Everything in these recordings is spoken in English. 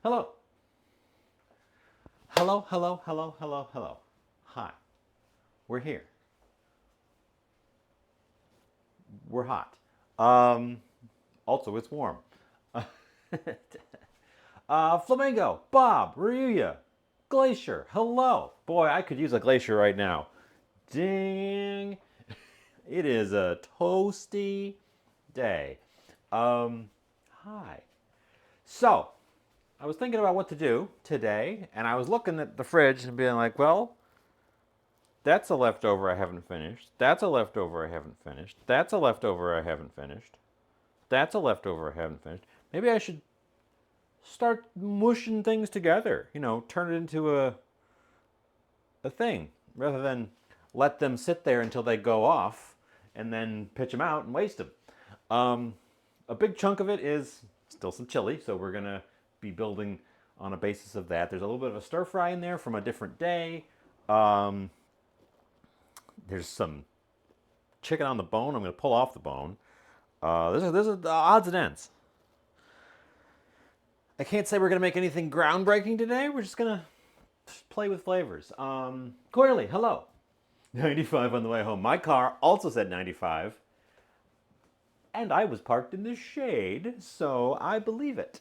Hello. Hello, hello, hello, hello, hello. Hi. We're here. We're hot. Um, Also, it's warm. Flamingo, Bob, Ryuya, Glacier, hello. Boy, I could use a glacier right now. Ding. It is a toasty day. Um, Hi. So, I was thinking about what to do today, and I was looking at the fridge and being like, well, that's a leftover I haven't finished. That's a leftover I haven't finished. That's a leftover I haven't finished. That's a leftover I haven't finished. Maybe I should start mushing things together, turn it into a thing rather than let them sit there until they go off and then pitch them out and waste them. Um, a big chunk of it is still some chili, so we're going to be building on a basis of that. There's a little bit of a stir fry in there from a different day. Um, there's some chicken on the bone. I'm going to pull off the bone. This is the odds and ends. I can't say we're going to make anything groundbreaking today. We're just going to play with flavors. Clearly, hello. 95 on the way home. My car also said 95, and I was parked in the shade, so I believe it.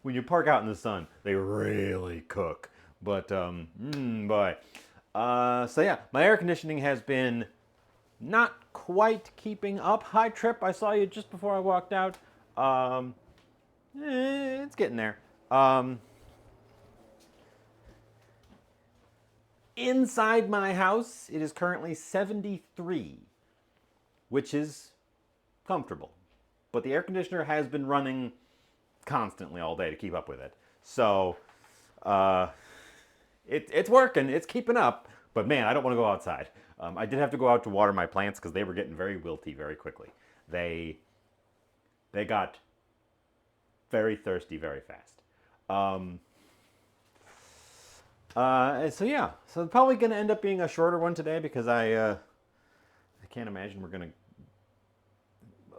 When you park out in the sun, they really cook. But boy. So yeah, my air conditioning has been not quite keeping up. Hi Trip, I saw you just before I walked out. Um, it's getting there. Um, Inside my house, it is currently 73, which is comfortable. But the air conditioner has been running constantly all day to keep up with it. So uh, it's working, it's keeping up. But man, I don't want to go outside. I did have to go out to water my plants because they were getting very wilty very quickly. They they got very thirsty very fast. Um, so yeah, so it's probably going to end up being a shorter one today because I can't imagine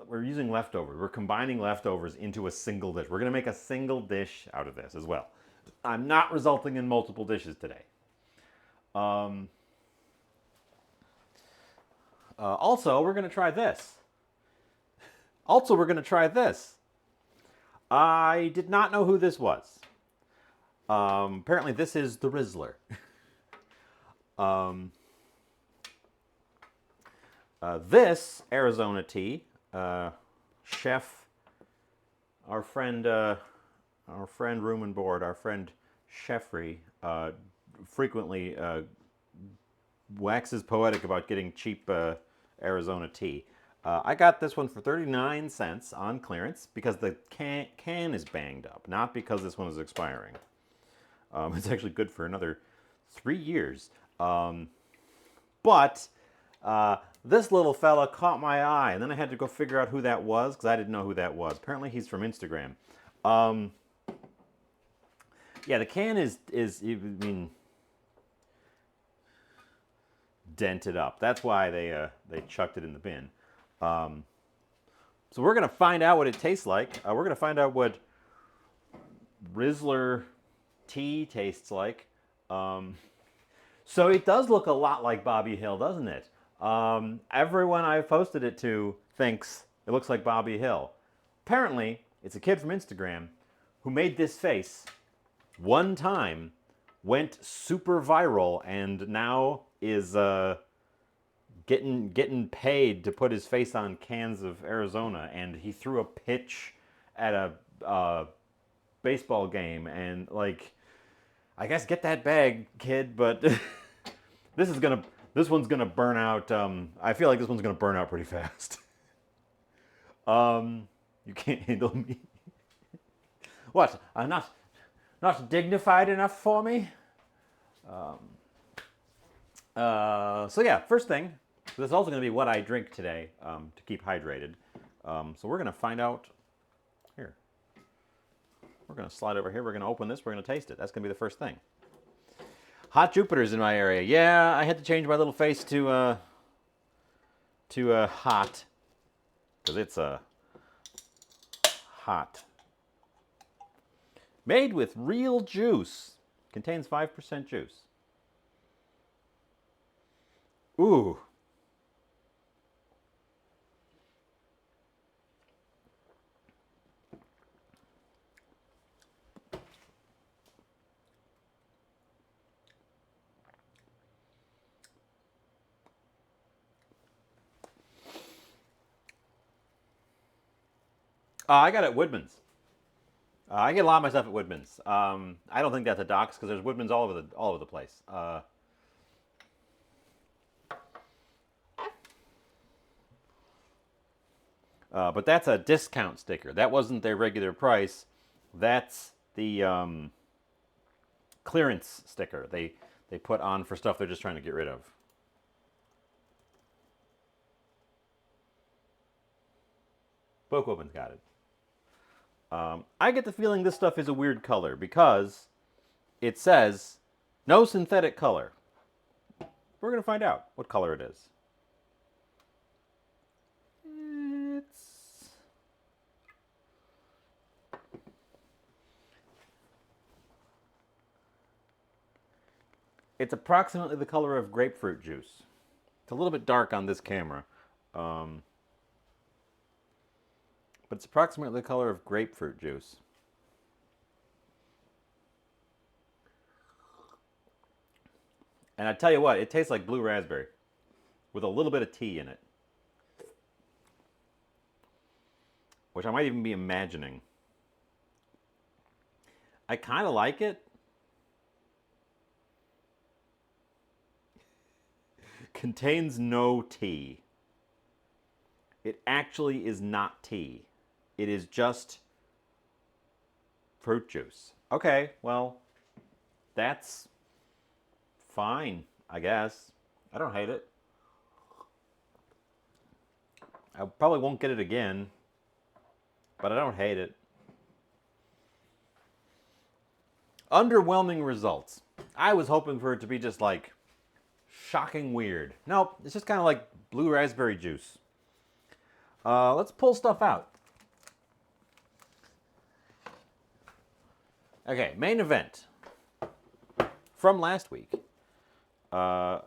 we're using leftovers. We're combining leftovers into a single dish. We're going to make a single dish out of this as well. I'm not resulting in multiple dishes today. Um, Also, we're going to try this. Also, we're going to try this. I did not know who this was. Apparently, this is the Rizzler. Um, this Arizona tea, chef, our friend Room and Board, our friend Chefry, frequently waxes poetic about getting cheap Arizona tea. I got this one for 39 cents on clearance because the can is banged up, not because this one is expiring. It's actually good for another 3 years. But this little fella caught my eye, and then I had to go figure out who that was because I didn't know who that was. Apparently, he's from Instagram. Um, yeah, the can is I mean, dented up. That's why they chucked it in the bin. Um, so we're gonna find out what it tastes like. We're gonna find out what Rizzler tea tastes like. So it does look a lot like Bobby Hill, doesn't it? Everyone I've posted it to thinks it looks like Bobby Hill. Apparently, it's a kid from Instagram who made this face one time, went super viral, and now is getting paid to put his face on cans of Arizona. And he threw a pitch at a baseball game, and like, I guess get that bag, kid. But this one's gonna burn out. I feel like this one's gonna burn out pretty fast. You can't handle me. What? Not dignified enough for me? So yeah, first thing. This is also going to be what I drink today to keep hydrated. So we're going to find out here. We're going to slide over here. We're going to open this. We're going to taste it. That's going to be the first thing. Hot Jupiter's in my area. Yeah, I had to change my little face to hot because it's hot. Made with real juice. Contains 5% juice. Ooh. I got it at Woodman's. I get a lot of my stuff at Woodman's. I don't think that's a dox because there's Woodman's all over the place. But that's a discount sticker. That wasn't their regular price. That's the clearance sticker they put on for stuff they're just trying to get rid of. Book Woman's got it. I get the feeling this stuff is a weird color because it says no synthetic color. We're going to find out what color it is. It's approximately the color of grapefruit juice. It's a little bit dark on this camera. But it's approximately the color of grapefruit juice. And I tell you what, it tastes like blue raspberry with a little bit of tea in it. Which I might even be imagining. I kind of like it. Contains no tea. It actually is not tea. It is just fruit juice. Okay, well, that's fine, I guess. I don't hate it. I probably won't get it again, but I don't hate it. Underwhelming results. I was hoping for it to be just like shocking weird. Nope, it's just kind of like blue raspberry juice. Let's pull stuff out. Okay, main event from last week. I've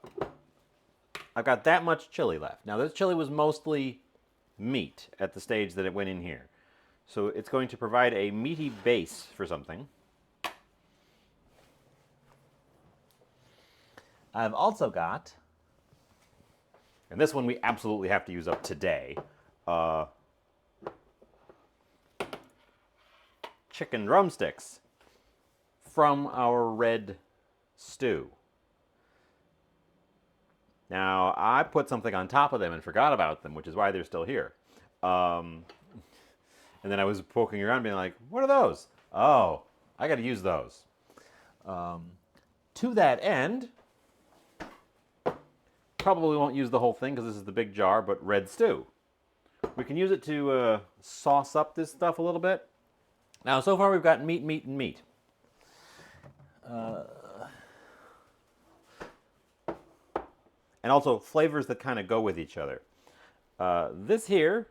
got that much chili left. Now, this chili was mostly meat at the stage that it went in here. So it's going to provide a meaty base for something. I've also got, and this one we absolutely have to use up today, chicken drumsticks from our red stew. Now, I put something on top of them and forgot about them, which is why they're still here. And then I was poking around being like, what are those? Oh, I got to use those. To that end, probably won't use the whole thing because this is the big jar, but red stew. We can use it to sauce up this stuff a little bit. Now, so far we've got meat, and meat. And also flavors that kind of go with each other. This here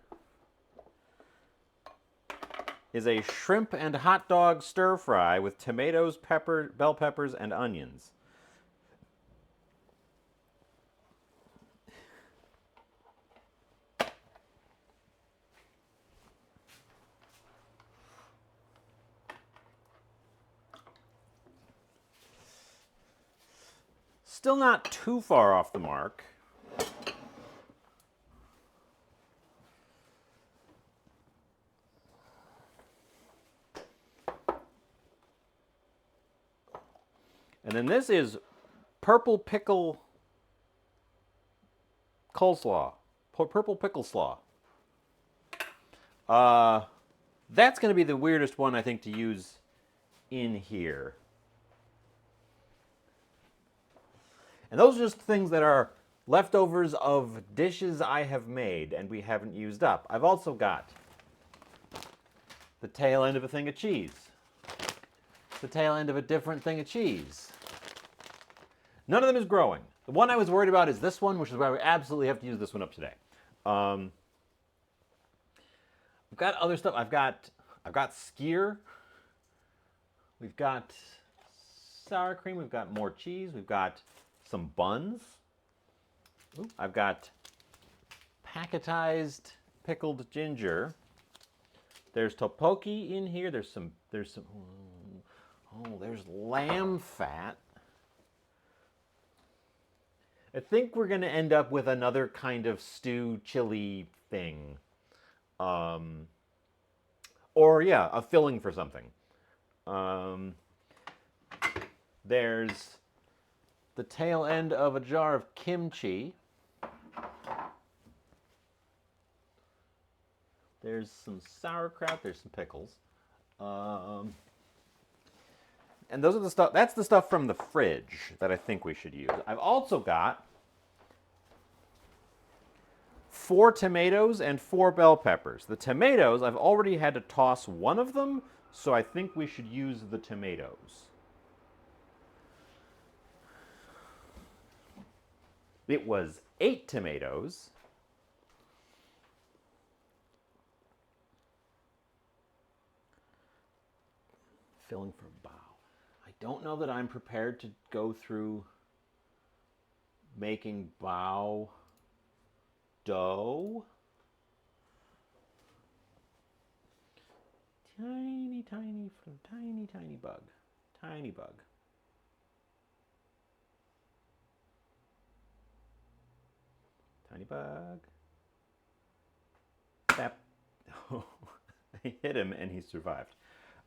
is a shrimp and hot dog stir fry with tomatoes, bell peppers, and onions. Still not too far off the mark. And then this is purple pickle coleslaw. Purple pickle slaw. That's going to be the weirdest one, I think, to use in here. And those are just things that are leftovers of dishes I have made and we haven't used up. I've also got the tail end of a thing of cheese. The tail end of a different thing of cheese. None of them is growing. The one I was worried about is this one, which is why we absolutely have to use this one up today. I've got other stuff. I've got skyr. We've got sour cream. We've got more cheese. We've got some buns. Ooh, I've got packetized pickled ginger. There's tteokbokki in here. There's some. Oh, there's lamb fat. I think we're gonna end up with another kind of stew chili thing, or yeah, a filling for something. Um, there's the tail end of a jar of kimchi. There's some sauerkraut. There's some pickles. And those are the stuff. That's the stuff from the fridge that I think we should use. I've also got 4 tomatoes and 4 bell peppers. The tomatoes, I've already had to toss one of them, so I think we should use the tomatoes. It was 8 tomatoes. Filling for bao. I don't know that I'm prepared to go through making bao dough. Tiny, tiny, tiny, tiny bug. Tiny bug. Tiny bug. Bap. Oh, I hit him and he survived.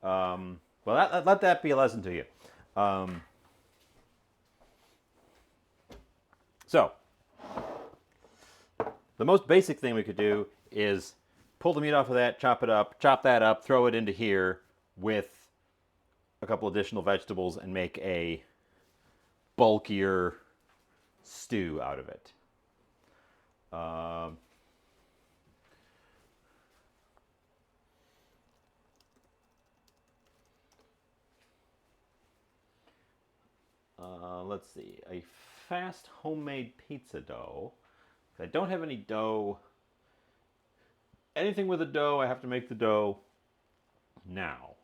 Well, let that be a lesson to you. So, the most basic thing we could do is pull the meat off of that, chop that up, throw it into here with a couple additional vegetables and make a bulkier stew out of it. Let's see, a fast homemade pizza dough. I don't have any dough. Anything with a dough, I have to make the dough now.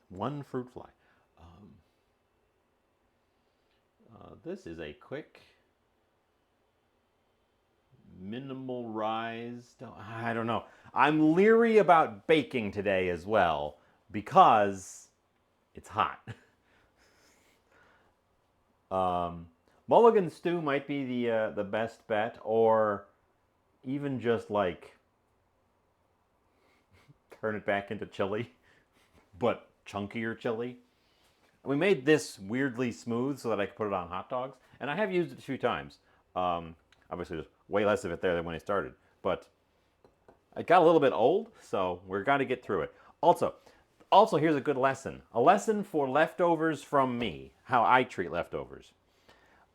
One fruit fly. This is a quick, minimal rise. I don't know. I'm leery about baking today as well because it's hot. Mulligan stew might be the best bet, or even just like turn it back into chili, but chunkier chili. We made this weirdly smooth so that I could put it on hot dogs, and I have used it a few times. Obviously, there's way less of it there than when I started, but it got a little bit old, so we're going to get through it. Also, here's a good lesson. A lesson for leftovers from me, how I treat leftovers.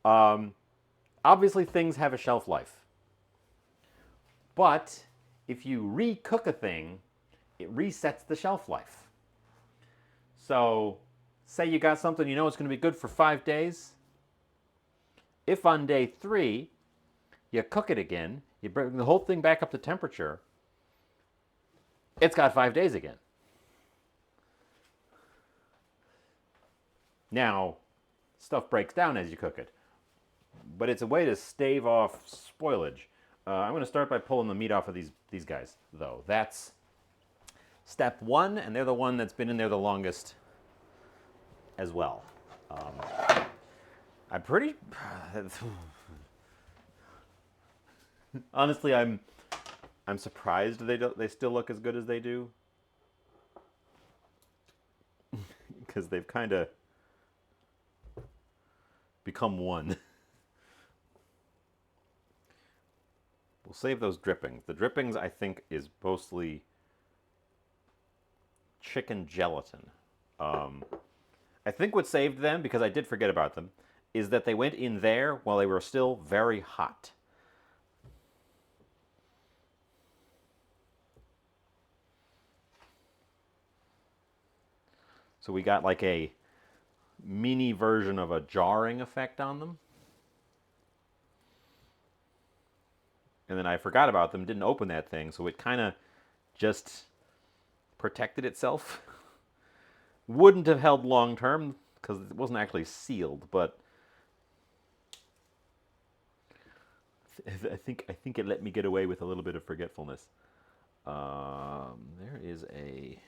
Obviously, things have a shelf life. But if you recook a thing, it resets the shelf life. So, say you got something you know it's going to be good for 5 days. If on day 3 you cook it again, you bring the whole thing back up to temperature, it's got 5 days again. Now, stuff breaks down as you cook it, but it's a way to stave off spoilage. I'm going to start by pulling the meat off of these guys, though. That's step 1, and they're the one that's been in there the longest as well. I'm pretty... Honestly, I'm surprised they still look as good as they do. Because they've kind of become one. We'll save those drippings. The drippings, I think, is mostly chicken gelatin. I think what saved them, because I did forget about them, is that they went in there while they were still very hot. So we got like a mini version of a jarring effect on them. And then I forgot about them, didn't open that thing, so it kind of just protected itself. Wouldn't have held long term because it wasn't actually sealed, but I think it let me get away with a little bit of forgetfulness. There is a.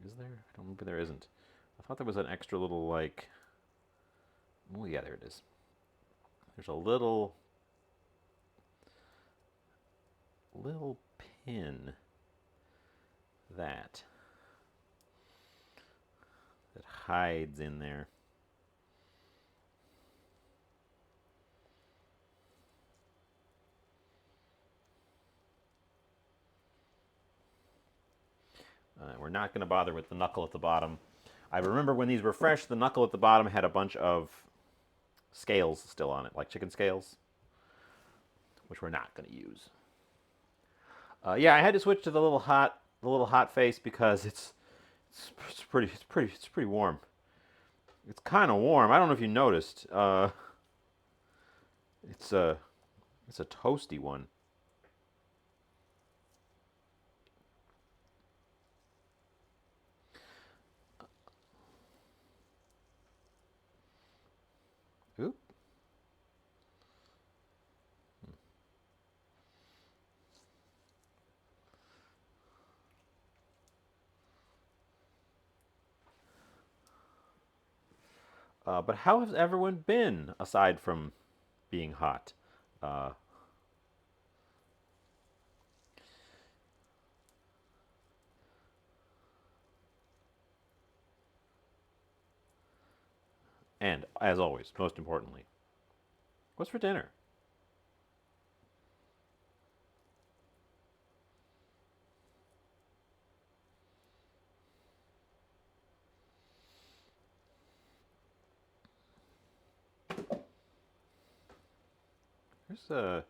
Is there? I don't remember. There isn't. I thought there was an extra little like. Oh yeah, there it is. There's a little pin that hides in there. We're not going to bother with the knuckle at the bottom. I remember when these were fresh, the knuckle at the bottom had a bunch of scales still on it, like chicken scales, which we're not going to use. Yeah, I had to switch to the little hot face because it's pretty warm. It's kind of warm. I don't know if you noticed. It's a it's a toasty one. Oop. But how has everyone been aside from being hot? Uh, and as always, most importantly, what's for dinner? There's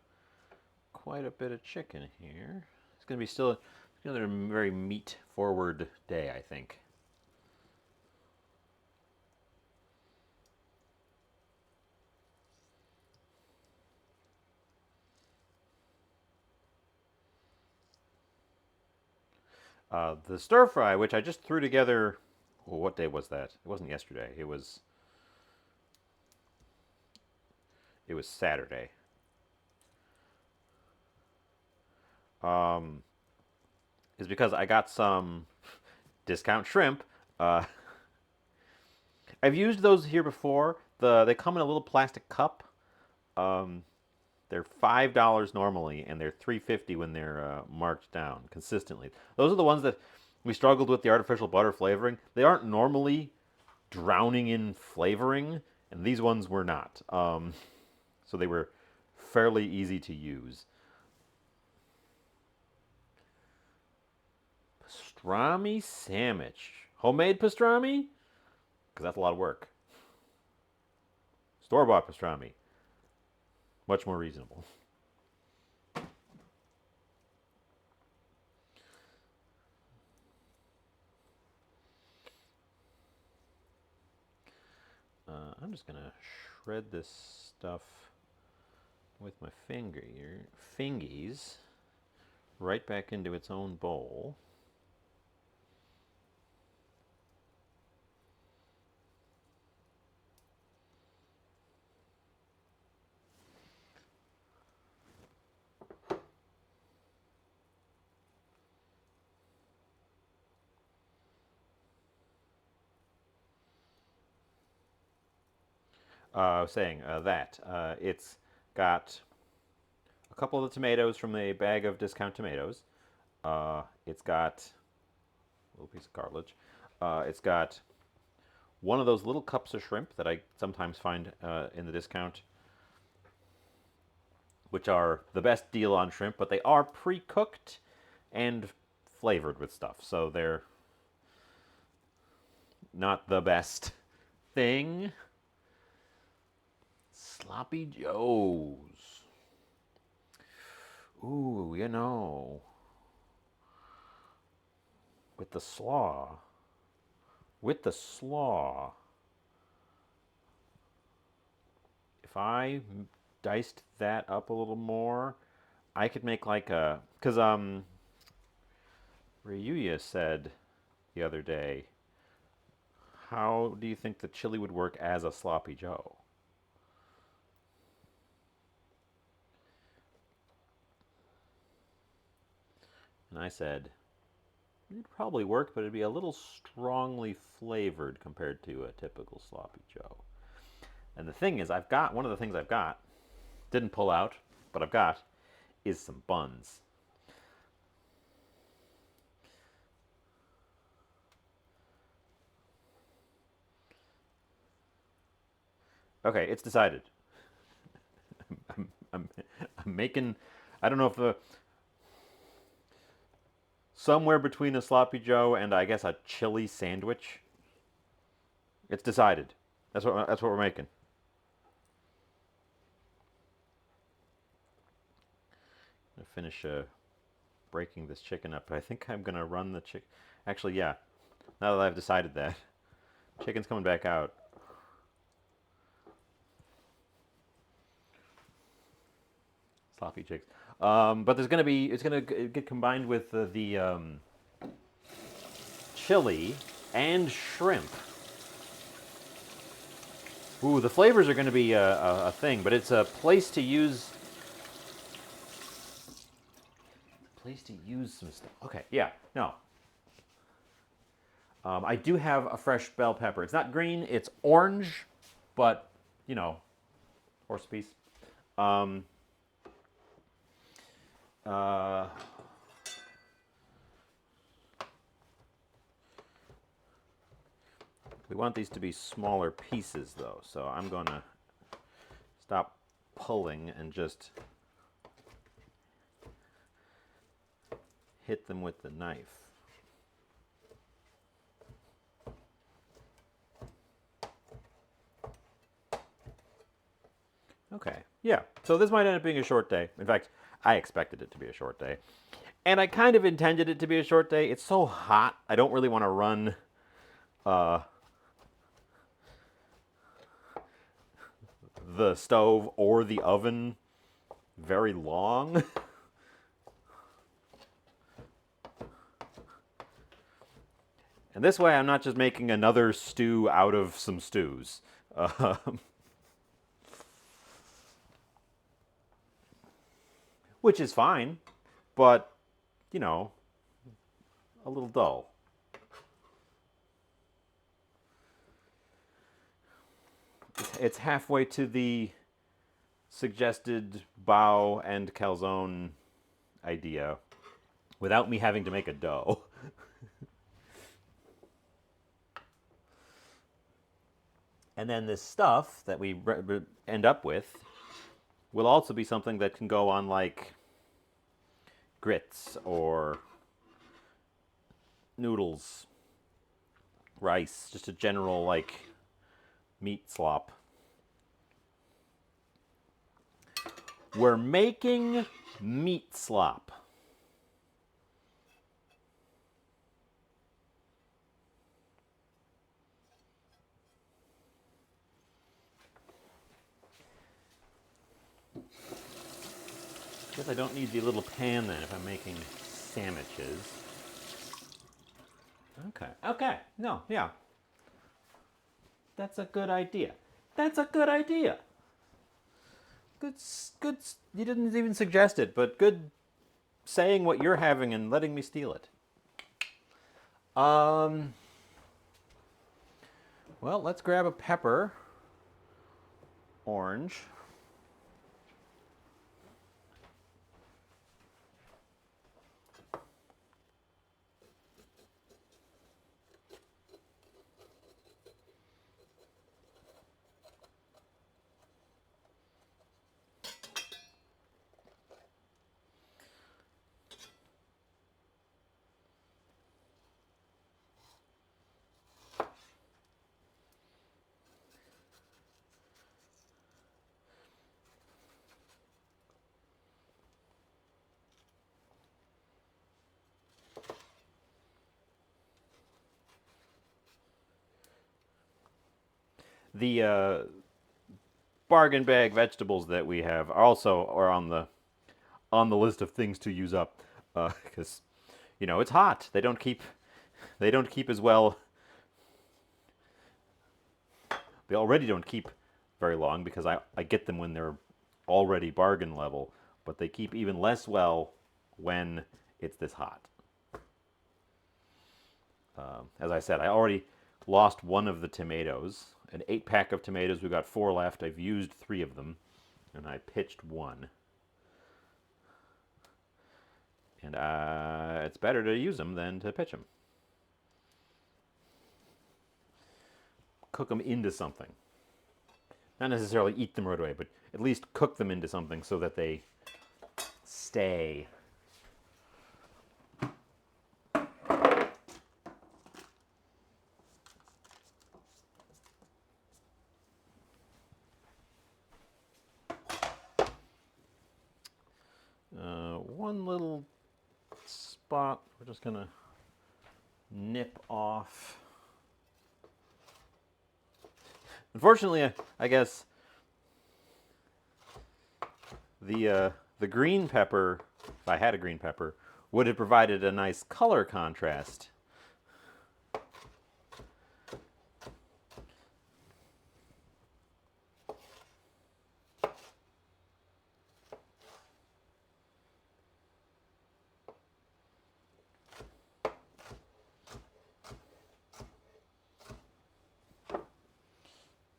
quite a bit of chicken here. It's going to be still another very meat forward day, I think. The stir fry, which I just threw together. Well, what day was that? It wasn't yesterday. It was Saturday. Um, is because I got some discount shrimp. Uh, I've used those here before. They come in a little plastic cup. Um, they're $5 normally, and they're $3.50 when they're marked down consistently. Those are the ones that we struggled with the artificial butter flavoring. They aren't normally drowning in flavoring, and these ones were not. So they were fairly easy to use. Pastrami sandwich, homemade pastrami, because that's a lot of work. Store bought pastrami, much more reasonable. I'm just gonna shred this stuff with my fingies right back into its own bowl. I was saying that it's got a couple of the tomatoes from a bag of discount tomatoes. It's got a little piece of cartilage. It's got one of those little cups of shrimp that I sometimes find in the discount, which are the best deal on shrimp, but they are pre-cooked and flavored with stuff, so they're not the best thing. Sloppy Joes. Ooh, with the slaw. with the slaw, if I diced that up a little more, I could make like a, because Ryuya said the other day, how do you think the chili would work as a sloppy Joe? And I said, it'd probably work, but it'd be a little strongly flavored compared to a typical sloppy Joe. And the thing is, I've got, one of the things I've got, didn't pull out, but I've got, is some buns. Okay, it's decided. I'm, I'm making, I don't know if the, somewhere between a sloppy Joe and I guess a chili sandwich. It's decided. That's what we're making. I'm gonna finish breaking this chicken up, but I think I'm gonna run the chicken. Actually, yeah. Now that I've decided that, chicken's coming back out. Sloppy chicks. But there's gonna be, it's gonna get combined with the chili and shrimp. Ooh, the flavors are gonna be a thing, but it's a place to use some stuff. Okay, yeah, no. I do have a fresh bell pepper. It's not green, it's orange, but, you know, horse piece. Um, uh, we want these to be smaller pieces, though, so I'm going to stop pulling and just hit them with the knife. Okay, yeah. So this might end up being a short day. In fact, I expected it to be a short day. And I kind of intended it to be a short day. It's so hot, I don't really want to run the stove or the oven very long. And this way I'm not just making another stew out of some stews. Which is fine, but, you know, a little dull. It's halfway to the suggested bao and calzone idea without me having to make a dough. And then this stuff that we end up with will also be something that can go on like grits or noodles, rice, just a general like meat slop. We're making meat slop. Guess I don't need the little pan then if I'm making sandwiches. Okay, no, yeah. That's a good idea. That's a good idea. Good, you didn't even suggest it, but good saying what you're having and letting me steal it. Well, let's grab a pepper. Orange. The bargain bag vegetables that we have also are on the list of things to use up, because you know it's hot. They don't keep as well. They already don't keep very long because I get them when they're already bargain level, but they keep even less well when it's this hot. As I said, I already lost one of the tomatoes. An 8-pack of tomatoes, we've got 4 left. I've used 3 of them, and I pitched 1. And it's better to use them than to pitch them. Cook them into something. Not necessarily eat them right away, but at least cook them into something so that they stay. One little spot we're just gonna nip off. Unfortunately, I guess the green pepper, if I had a green pepper, would have provided a nice color contrast.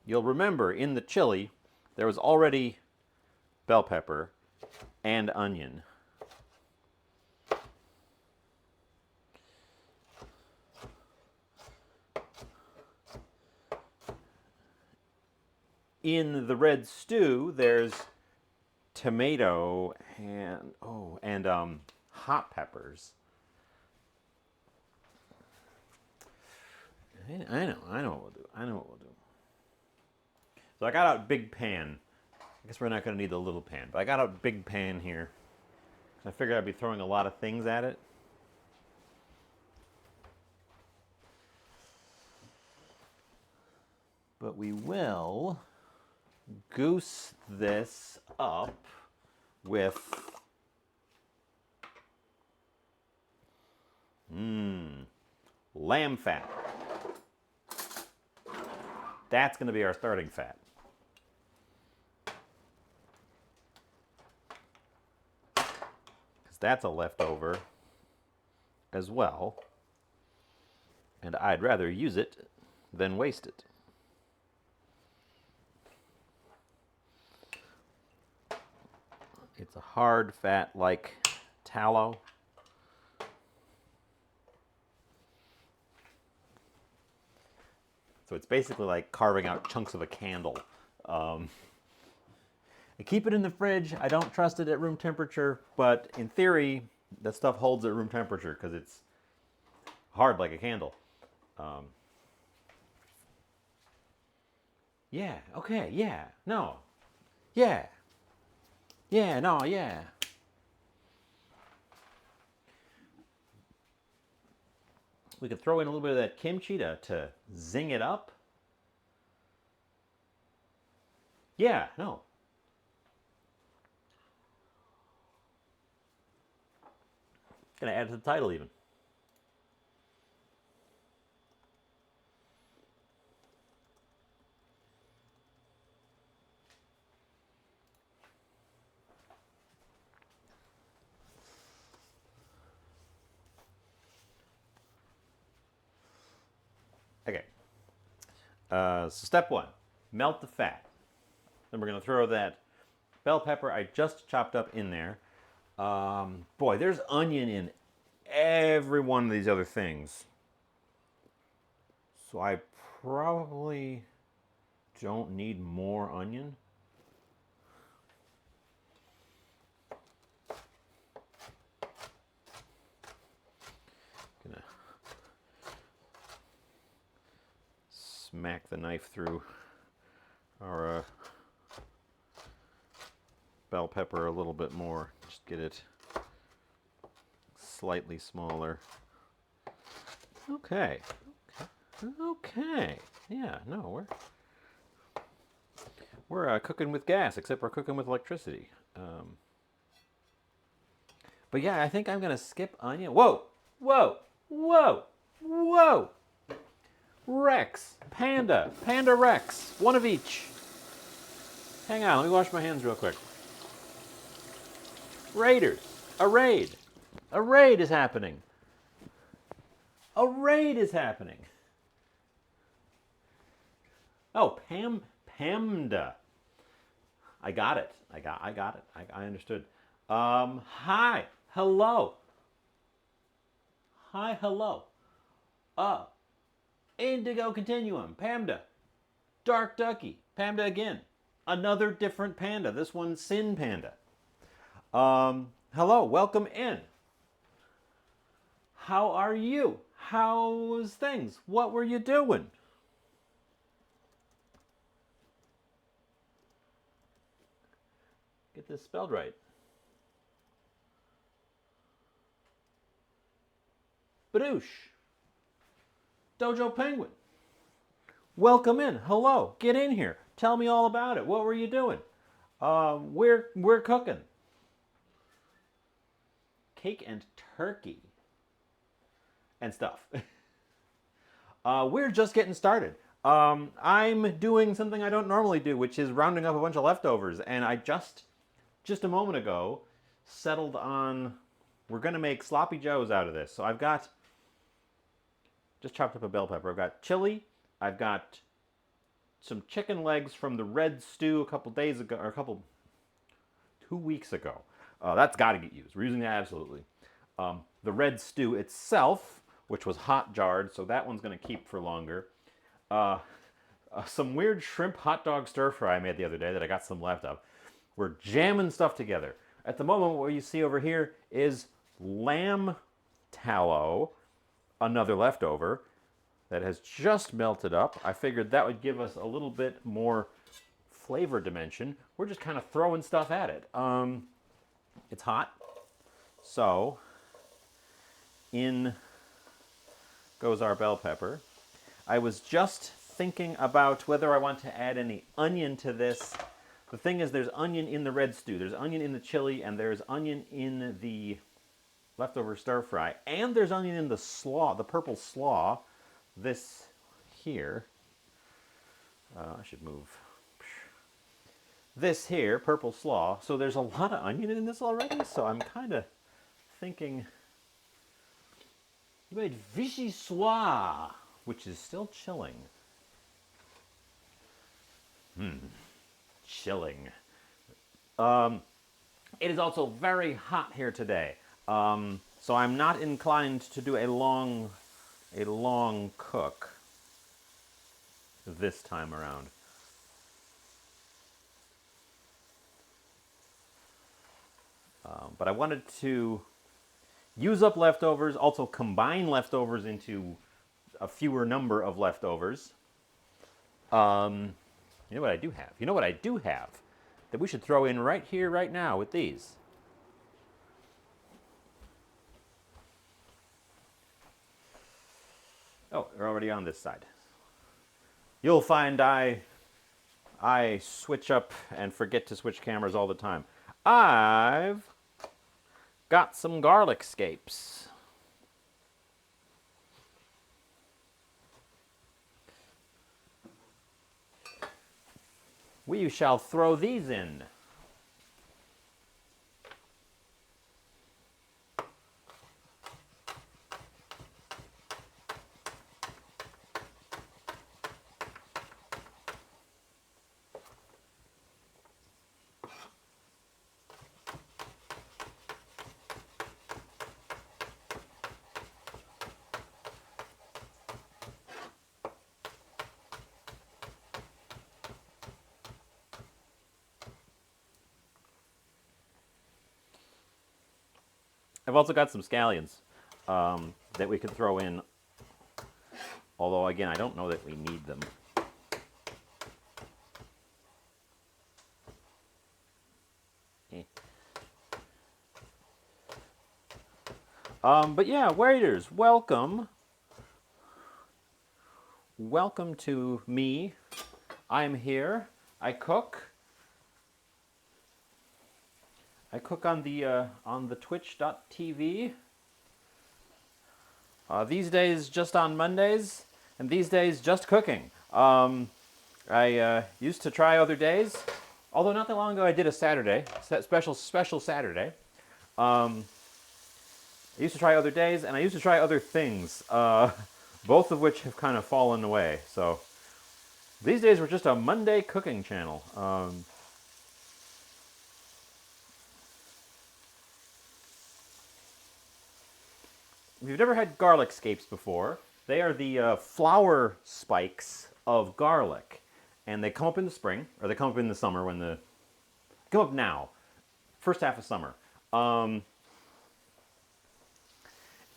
You'll remember in the chili, there was already bell pepper and onion. In the red stew, there's tomato and hot peppers. I know what we'll do. I know what we'll do. So I got out big pan. I guess we're not going to need the little pan, but I got out big pan here. I figured I'd be throwing a lot of things at it. But we will goose this up with lamb fat. That's going to be our starting fat. Because that's a leftover as well. And I'd rather use it than waste it. It's a hard fat like tallow. So it's basically like carving out chunks of a candle. I keep it in the fridge. I don't trust it at room temperature, but in theory, that stuff holds at room temperature because it's hard like a candle. Yeah, okay, yeah, no, yeah, yeah, no, yeah. We could throw in a little bit of that kimchi to zing it up. Yeah, no. Gonna add to the title even. Okay. So step 1, melt the fat. Then we're gonna throw that bell pepper I just chopped up in there. Boy, there's onion in every one of these other things. So I probably don't need more onion. Gonna smack the knife through our bell pepper a little bit more. Just get it slightly smaller. Okay. Okay. Yeah, no, We're cooking with gas, except we're cooking with electricity. But yeah, I think I'm gonna skip onion. Whoa, whoa, whoa, whoa! Rex, Panda, Panda Rex, one of each. Hang on, let me wash my hands real quick. Raiders, a raid. A raid is happening. A raid is happening. Oh, Pamda. I got it. I got it. I understood. Hi. Hello. Hi, hello. Indigo Continuum. Pamda. Dark Ducky. Pamda again. Another different panda. This one's Sin Panda. Hello. Welcome in. How are you? How's things? What were you doing? Get this spelled right. Badoosh. Dojo Penguin. Welcome in. Hello. Get in here. Tell me all about it. What were you doing? We're cooking. Cake and turkey. And stuff. We're just getting started. I'm doing something I don't normally do, which is rounding up a bunch of leftovers. And I just a moment ago, settled on, we're going to make sloppy joes out of this. So I've got, just chopped up a bell pepper. I've got chili. I've got some chicken legs from the red stew a couple days ago, or 2 weeks ago. That's got to get used. We're using that absolutely. The red stew itself, which was hot jarred, so that one's going to keep for longer. Some weird shrimp hot dog stir fry I made the other day that I got some left of. We're jamming stuff together. At the moment, what you see over here is lamb tallow, another leftover, that has just melted up. I figured that would give us a little bit more flavor dimension. We're just kind of throwing stuff at it. It's hot, so in goes our bell pepper. I was just thinking about whether I want to add any onion to this. The thing is, there's onion in the red stew, there's onion in the chili, and there's onion in the leftover stir fry, and there's onion in the slaw, the purple slaw. This here, I should move. This here, purple slaw. So there's a lot of onion in this already. So I'm kind of thinking, you made vichyssoise, which is still chilling. Chilling. It is also very hot here today. So I'm not inclined to do a long cook this time around. But I wanted to use up leftovers, also combine leftovers into a fewer number of leftovers. You know what I do have? You know what I do have that we should throw in right here, right now with these? Oh, they're already on this side. You'll find I switch up and forget to switch cameras all the time. I've got some garlic scapes. We shall throw these in. I've also got some scallions that we could throw in, although again, I don't know that we need them. But yeah, waiters, welcome. Welcome to me. I'm here. I cook. I cook on the Twitch.tv. These days, just on Mondays, and these days, just cooking. I used to try other days, although not that long ago I did a Saturday, special Saturday. I used to try other days, and I used to try other things, both of which have kind of fallen away. So these days we're just a Monday cooking channel. If you've never had garlic scapes before, they are the flower spikes of garlic, and they come up in the spring, or they come up in the summer when the come up now, first half of summer.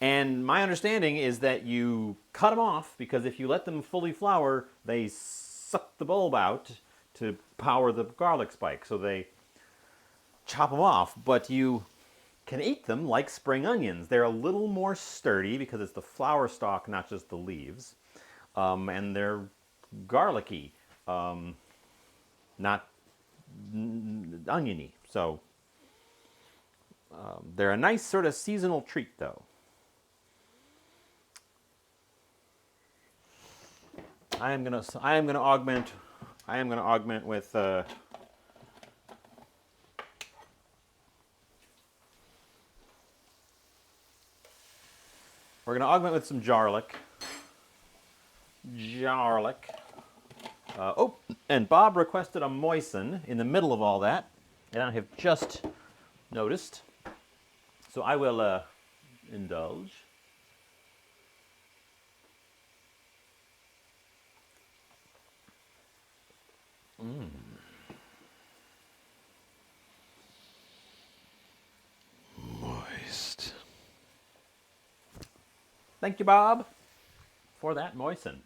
And my understanding is that you cut them off because if you let them fully flower, they suck the bulb out to power the garlic spike. So they chop them off, but you can eat them like spring onions. They're a little more sturdy because it's the flower stalk, not just the leaves. And they're garlicky, not oniony. So they're a nice sort of seasonal treat, though. I am gonna augment with we're gonna augment with some garlic. Oh, and Bob requested a moisten in the middle of all that, and I have just noticed. So I will indulge. Moist. Thank you, Bob, for that moisten.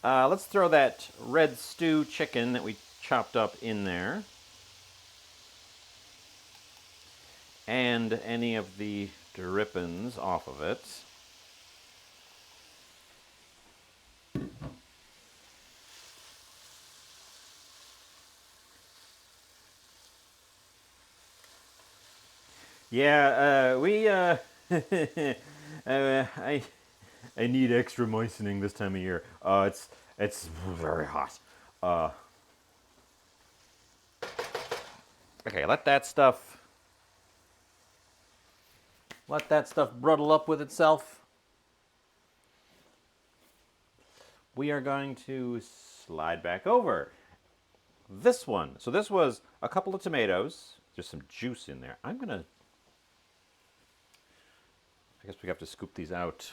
Let's throw that red stew chicken that we chopped up in there. And any of the drippings off of it. Yeah, I need extra moistening this time of year. It's very hot. Okay, let that stuff brudle up with itself. We are going to slide back over this one. So this was a couple of tomatoes. There's some juice in there. I guess we have to scoop these out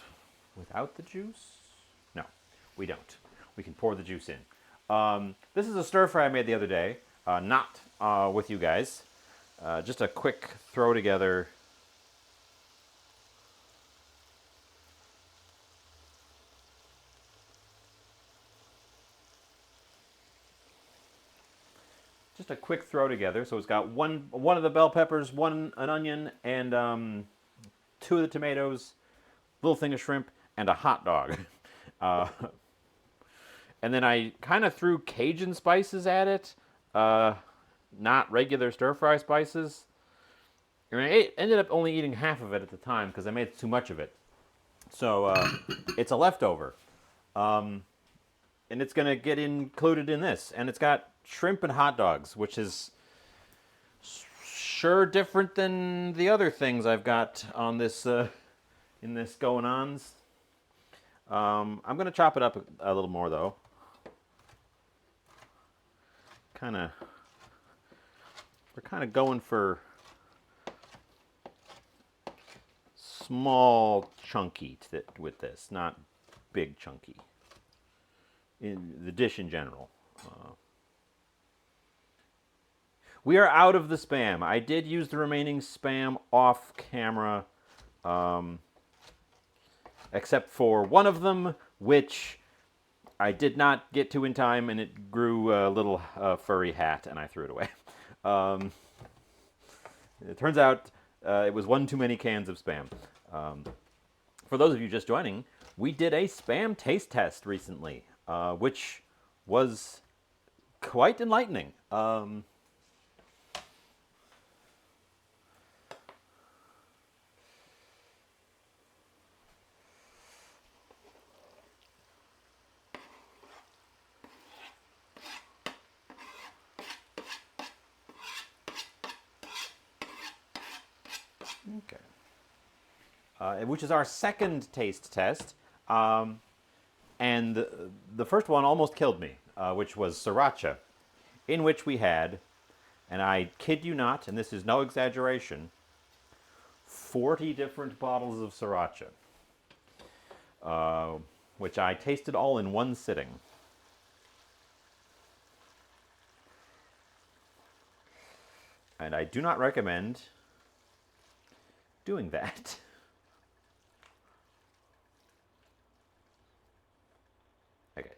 without the juice. No, we don't. We can pour the juice in. This is a stir fry I made the other day, not with you guys. Just a quick throw together. Just a quick throw together. So it's got one of the bell peppers, an onion, and 2 of the tomatoes, little thing of shrimp, and a hot dog. And then I kind of threw Cajun spices at it, not regular stir-fry spices. And I ended up only eating half of it at the time because I made too much of it. So it's a leftover. And it's going to get included in this. And it's got shrimp and hot dogs, which is sure different than the other things I've got on this in this going ons. I'm going to chop it up a little more though. We're kind of going for small chunky with this, not big chunky. In the dish in general. We are out of the Spam. I did use the remaining Spam off camera, except for one of them, which I did not get to in time, and it grew a little furry hat, and I threw it away. It turns out it was one too many cans of Spam. For those of you just joining, we did a Spam taste test recently, which was quite enlightening. Okay. Which is our second taste test. And the first one almost killed me, which was Sriracha, in which we had, and I kid you not, and this is no exaggeration, 40 different bottles of Sriracha, which I tasted all in one sitting. And I do not recommend doing that. Okay,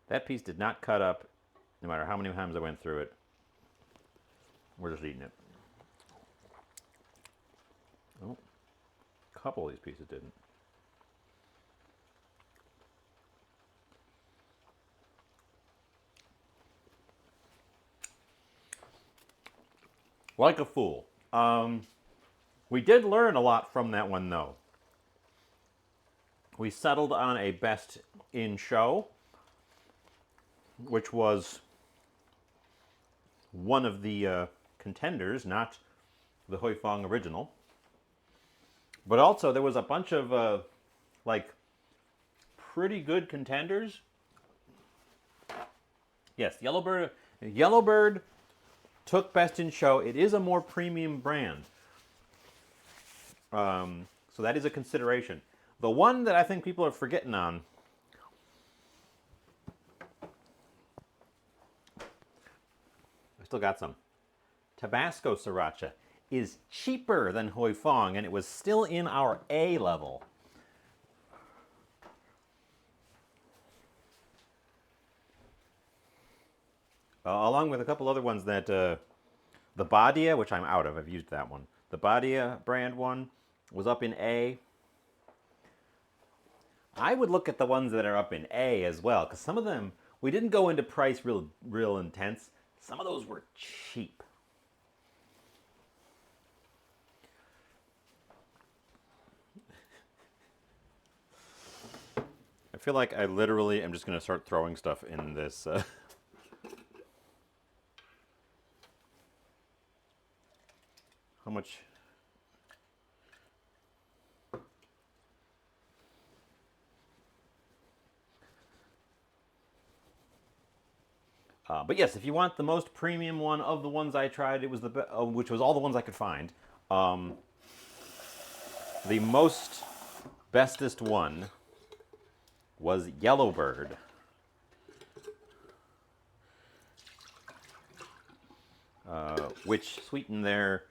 that piece did not cut up, no matter how many times I went through it. We're just eating it. Oh, a couple of these pieces didn't. Like a fool. We did learn a lot from that one, though. We settled on a best in show, which was one of the contenders, not the Hoi Fong original. But also, there was a bunch of, like, pretty good contenders. Yes, Yellowbird took best in show. It is a more premium brand. So that is a consideration. The one that I think people are forgetting on, I still got some, Tabasco Sriracha, is cheaper than Hoi Fong, and it was still in our A level. Along with a couple other ones that, the Badia, which I'm out of, I've used that one. The Badia brand one was up in A. I would look at the ones that are up in A as well, because some of them, we didn't go into price real intense. Some of those were cheap. I feel like I literally am just going to start throwing stuff in this. How much? But yes, if you want the most premium one of the ones I tried, it was which was all the ones I could find. The most bestest one was Yellowbird. Which sweetened their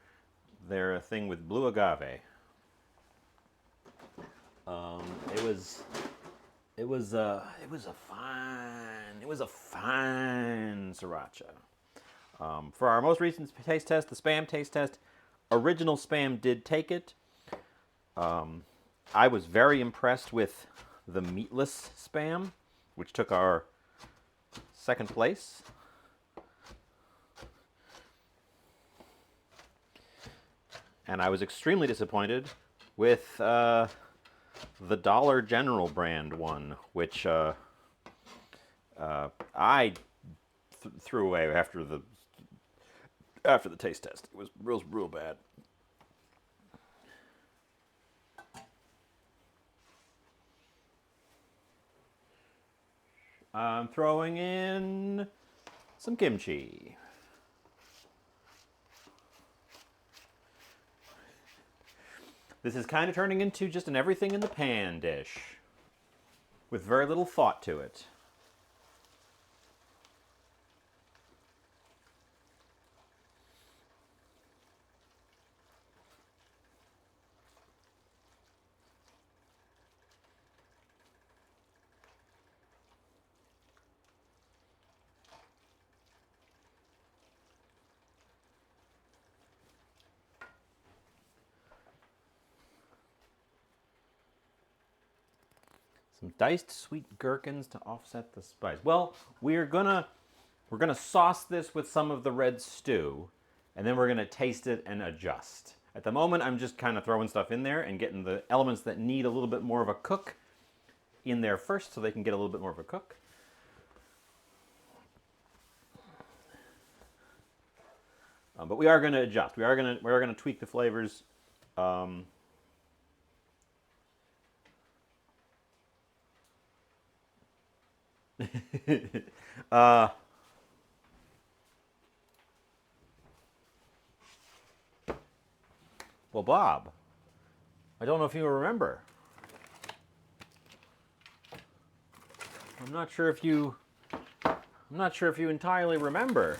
thing with blue agave. It was a fine sriracha. For our most recent taste test, the Spam taste test, original Spam did take it. I was very impressed with the meatless Spam, which took our second place. And I was extremely disappointed with the Dollar General brand one, which I threw away after the taste test. It was real bad. I'm throwing in some kimchi. This is kind of turning into just an everything in the pan dish with very little thought to it. Some diced sweet gherkins to offset the spice. Well, we're gonna sauce this with some of the red stew, and then we're gonna taste it and adjust. At the moment, I'm just kind of throwing stuff in there and getting the elements that need a little bit more of a cook in there first, so they can get a little bit more of a cook. But we are going to adjust. We are going to tweak the flavors. Well, Bob, I don't know if you remember. I'm not sure if you entirely remember.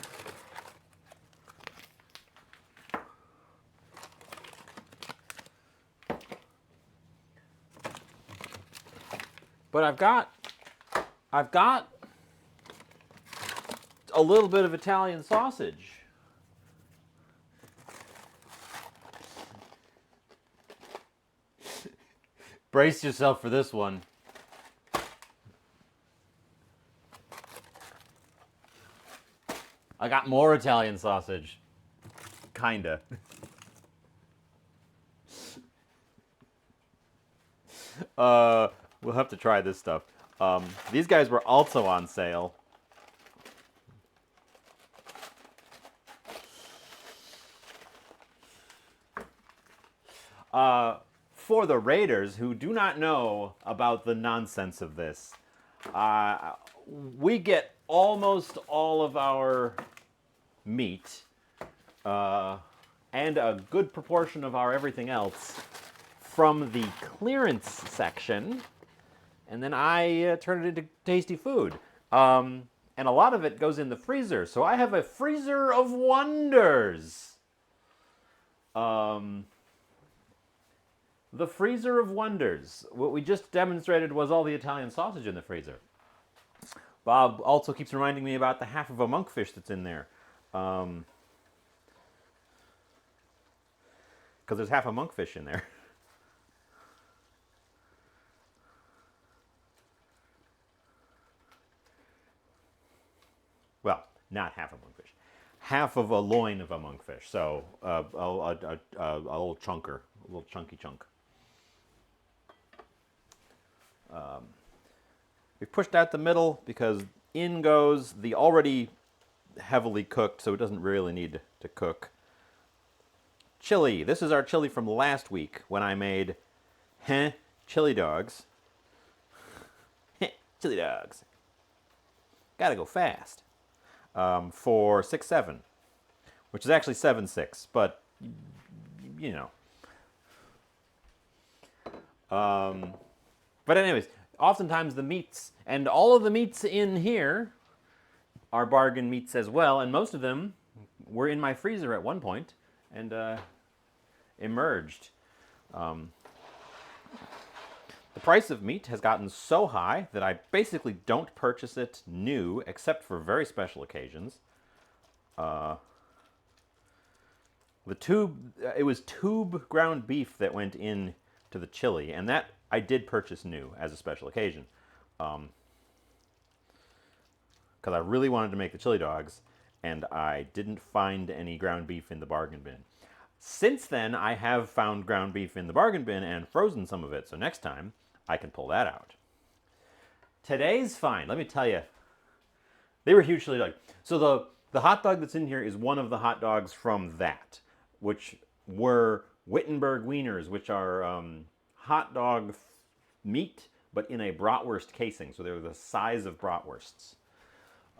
But I've got a little bit of Italian sausage. Brace yourself for this one. I got more Italian sausage. Kinda. We'll have to try this stuff. These guys were also on sale. For the Raiders who do not know about the nonsense of this, we get almost all of our meat and a good proportion of our everything else from the clearance section, and then I turn it into tasty food. And a lot of it goes in the freezer, so I have a freezer of wonders. The freezer of wonders. What we just demonstrated was all the Italian sausage in the freezer. Bob also keeps reminding me about the half of a monkfish that's in there. Because there's half a monkfish in there. Well, not half a monkfish. Half of a loin of a monkfish. So a little chunker, a little chunky chunk. We've pushed out the middle because in goes the already heavily cooked, so it doesn't really need to cook. Chili. This is our chili from last week when I made chili dogs. Chili dogs. Gotta go fast. For 6-7, which is actually 7-6, but you know. But anyways, oftentimes the meats, and all of the meats in here are bargain meats as well, and most of them were in my freezer at one point and emerged. The price of meat has gotten so high that I basically don't purchase it new except for very special occasions. It was tube ground beef that went in to the chili, and that I did purchase new as a special occasion. Because I really wanted to make the chili dogs, and I didn't find any ground beef in the bargain bin. Since then, I have found ground beef in the bargain bin and frozen some of it, so next time I can pull that out. Today's find, let me tell you, they were huge chili dogs. So the hot dog that's in here is one of the hot dogs from that, which were Wittenberg wieners, which are hot dog meat, but in a bratwurst casing. So they were the size of bratwursts.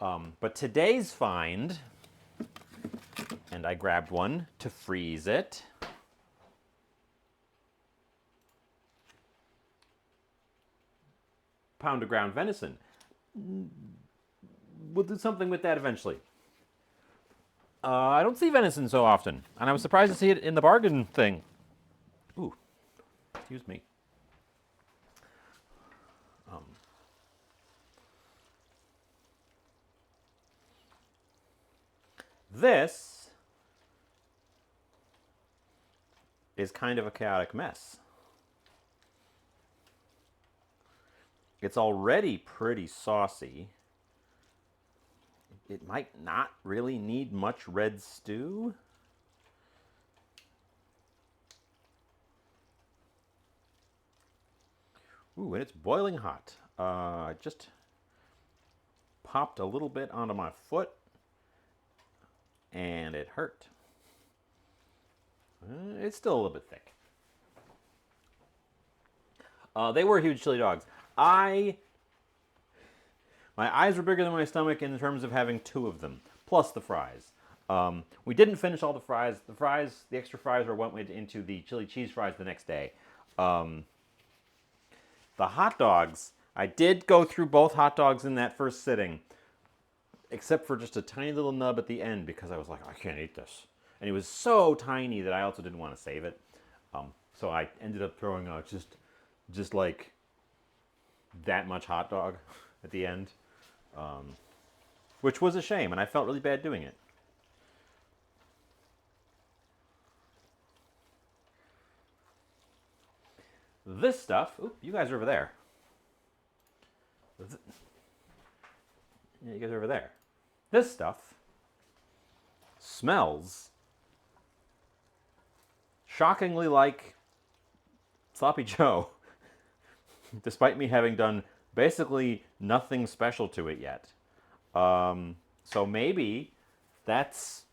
But today's find, and I grabbed one to freeze it. Pound of ground venison. We'll do something with that eventually. I don't see venison so often, and I was surprised to see it in the bargain thing. Ooh, excuse me. This is kind of a chaotic mess. It's already pretty saucy. It might not really need much red stew. Ooh, and it's boiling hot. I just popped a little bit onto my foot, and it hurt. It's still a little bit thick. They were huge chili dogs. My eyes were bigger than my stomach in terms of having two of them, plus the fries. We didn't finish all the fries. The extra fries went into the chili cheese fries the next day. The hot dogs, I did go through both hot dogs in that first sitting, except for just a tiny little nub at the end because I was like, I can't eat this. And it was so tiny that I also didn't want to save it. So I ended up throwing out just like that much hot dog at the end, which was a shame, and I felt really bad doing it. This stuff, oop, you guys are over there. Yeah, you guys are over there. This stuff smells shockingly like Sloppy Joe, despite me having done basically nothing special to it yet. So maybe that's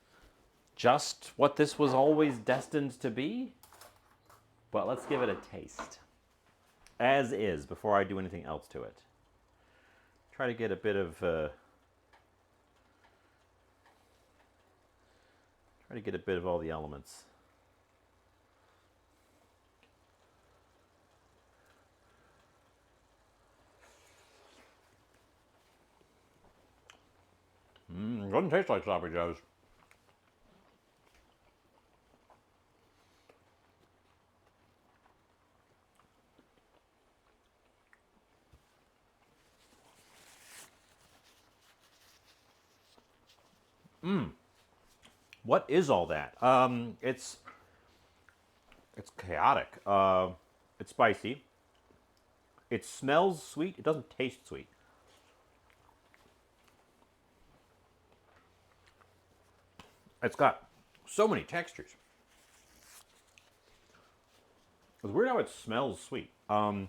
just what this was always destined to be. But let's give it a taste. As is, before I do anything else to it. Try to get a bit of all the elements. It doesn't taste like Sloppy Joe's. What is all that? It's chaotic. It's spicy. It smells sweet. It doesn't taste sweet. It's got so many textures. It's weird how it smells sweet. I'm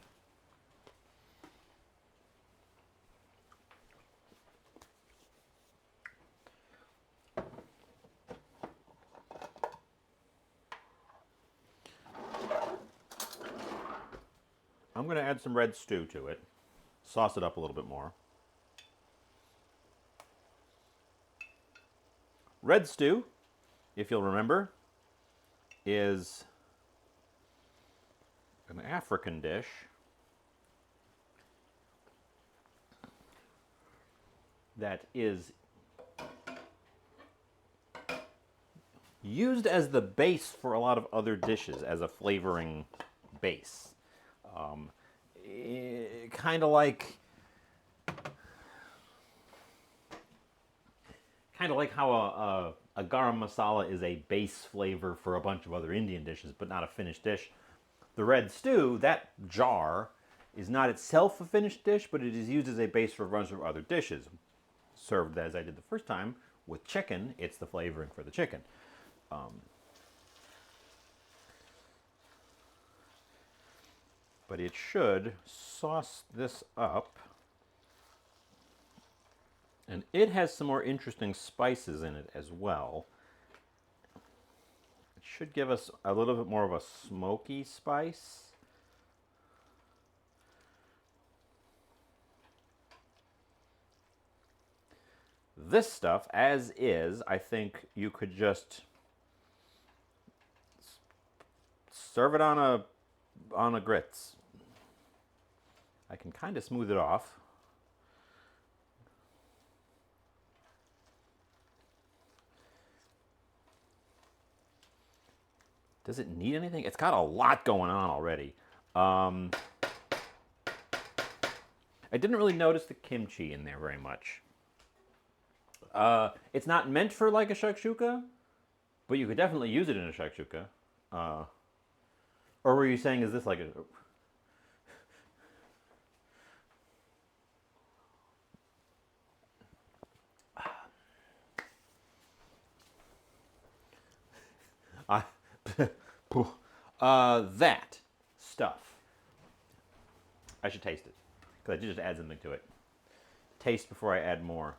going to add some red stew to it. Sauce it up a little bit more. Red stew, if you'll remember, is an African dish that is used as the base for a lot of other dishes as a flavoring base. Kind of like how a garam masala is a base flavor for a bunch of other Indian dishes, but not a finished dish. The red stew, that jar, is not itself a finished dish, but it is used as a base for a bunch of other dishes. Served as I did the first time with chicken, it's the flavoring for the chicken. But it should sauce this up. And it has some more interesting spices in it as well. It should give us a little bit more of a smoky spice. This stuff, as is, I think you could just serve it on a grits. I can kind of smooth it off. Does it need anything? It's got a lot going on already. I didn't really notice the kimchi in there very much. It's not meant for like a shakshuka, but you could definitely use it in a shakshuka. Or were you saying, is this like a... That stuff. I should taste it because I just add something to it. Taste before I add more.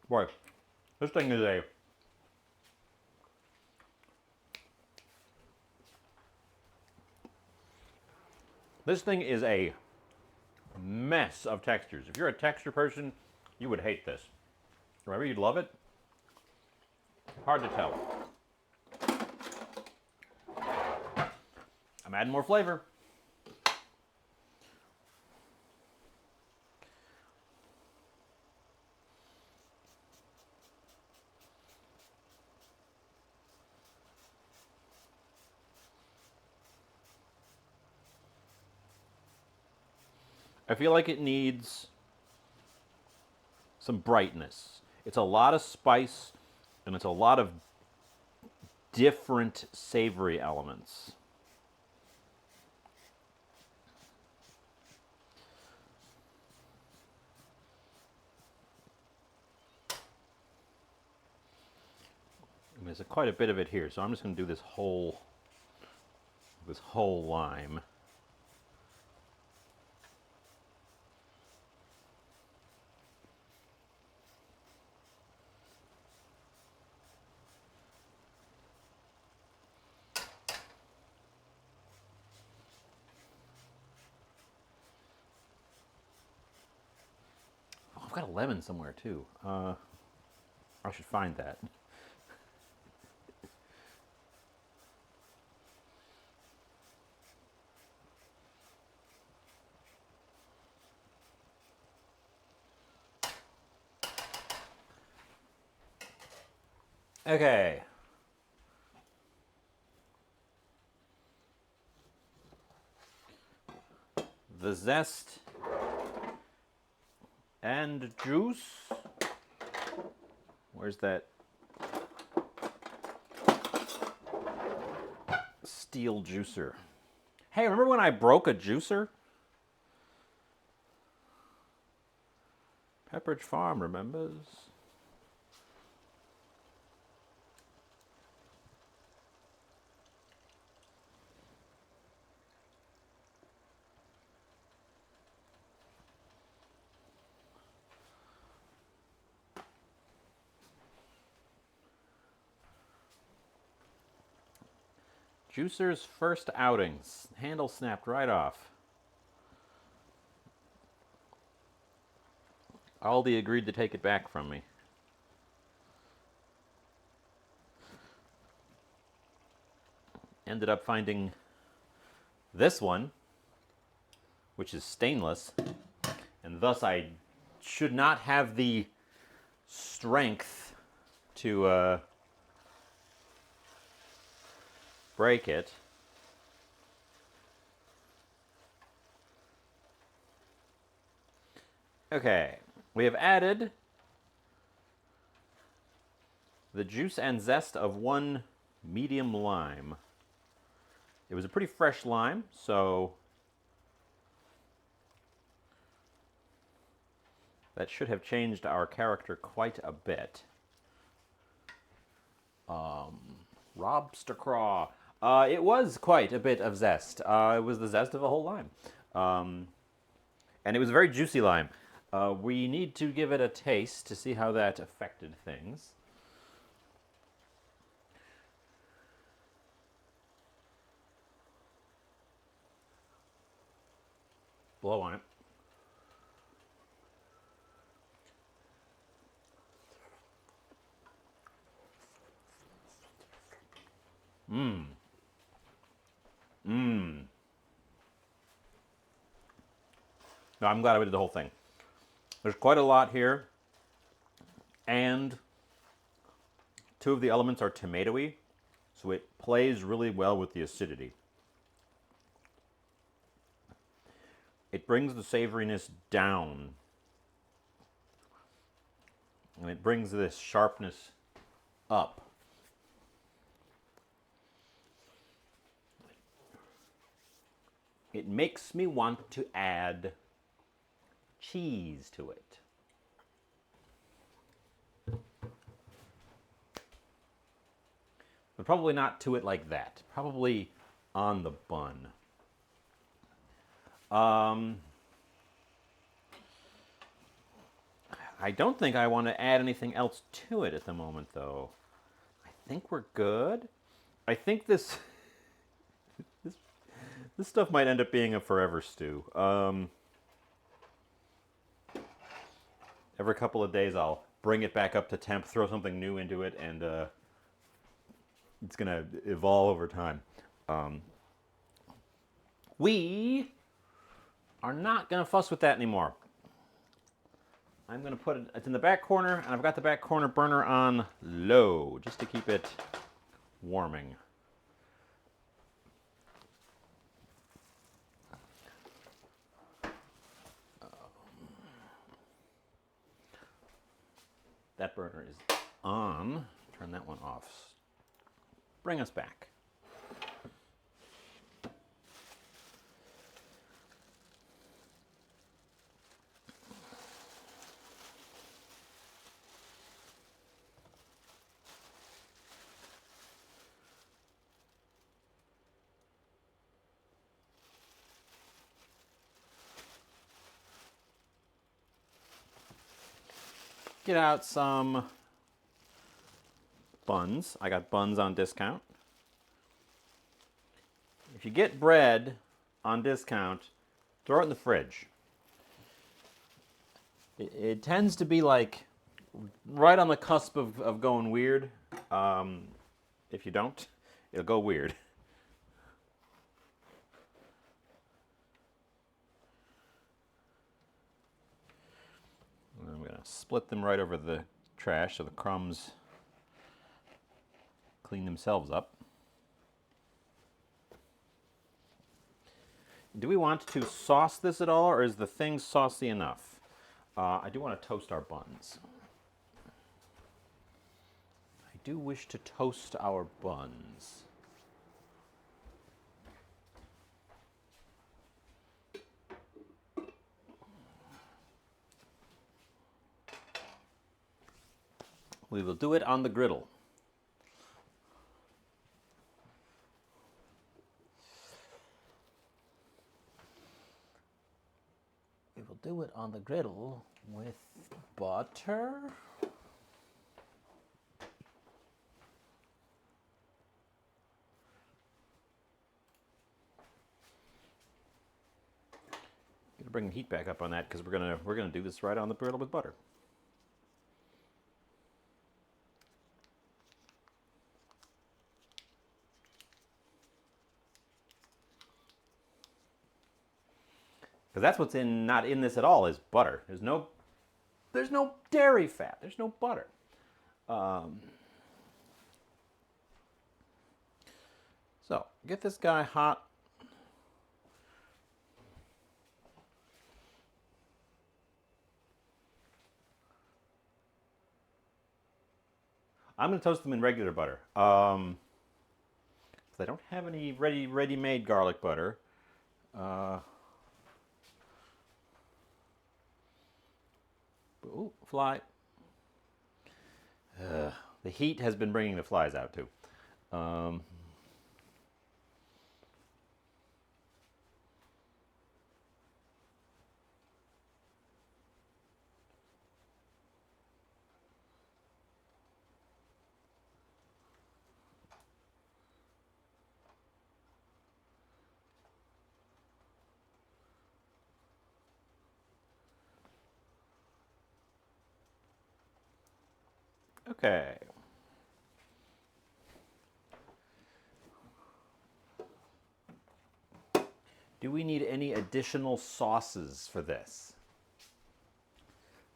Boy, this thing is a mess of textures. If you're a texture person, you would hate this. Or maybe you'd love it. Hard to tell. I'm adding more flavor. I feel like it needs some brightness. It's a lot of spice and it's a lot of different savory elements. And there's quite a bit of it here, so I'm just going to do this whole lime. Oh, I've got a lemon somewhere too. I should find that. Okay. The zest and juice. Where's that steel juicer? Hey, remember when I broke a juicer? Pepperidge Farm remembers. Juicer's first outings. Handle snapped right off. Aldi agreed to take it back from me. Ended up finding this one, which is stainless, and thus I should not have the strength to break it. Okay, we have added the juice and zest of one medium lime. It was a pretty fresh lime, so that should have changed our character quite a bit. Robster Craw. It was quite a bit of zest. It was the zest of a whole lime. And it was a very juicy lime. We need to give it a taste to see how that affected things. Blow on it. No, I'm glad I did the whole thing. There's quite a lot here, and two of the elements are tomatoey, so it plays really well with the acidity. It brings the savoriness down, and it brings this sharpness up. It makes me want to add cheese to it. But probably not to it like that. Probably on the bun. I don't think I want to add anything else to it at the moment, though. I think we're good. I think this this stuff might end up being a forever stew. Every couple of days, I'll bring it back up to temp, throw something new into it, and it's gonna evolve over time. We are not gonna fuss with that anymore. I'm going to put it, it's in the back corner, and I've got the back corner burner on low, just to keep it warming. That burner is on. Turn that one off. Bring us back. Get out some buns. I got buns on discount. If you get bread on discount, throw it in the fridge. It tends to be like right on the cusp of going weird. If you don't, it'll go weird. I'm going to split them right over the trash so the crumbs clean themselves up. Do we want to sauce this at all, or is the thing saucy enough? I do want to toast our buns. I do wish to toast our buns. We will do it on the griddle. We will do it on the griddle with butter. Gonna bring the heat back up on that because we're gonna do this right on the griddle with butter. Because that's what's not in this at all is butter. There's no dairy fat. There's no butter. So get this guy hot. I'm going to toast them in regular butter. Because I don't have any ready-made garlic butter. Ooh, fly. The heat has been bringing the flies out too. Okay. Do we need any additional sauces for this?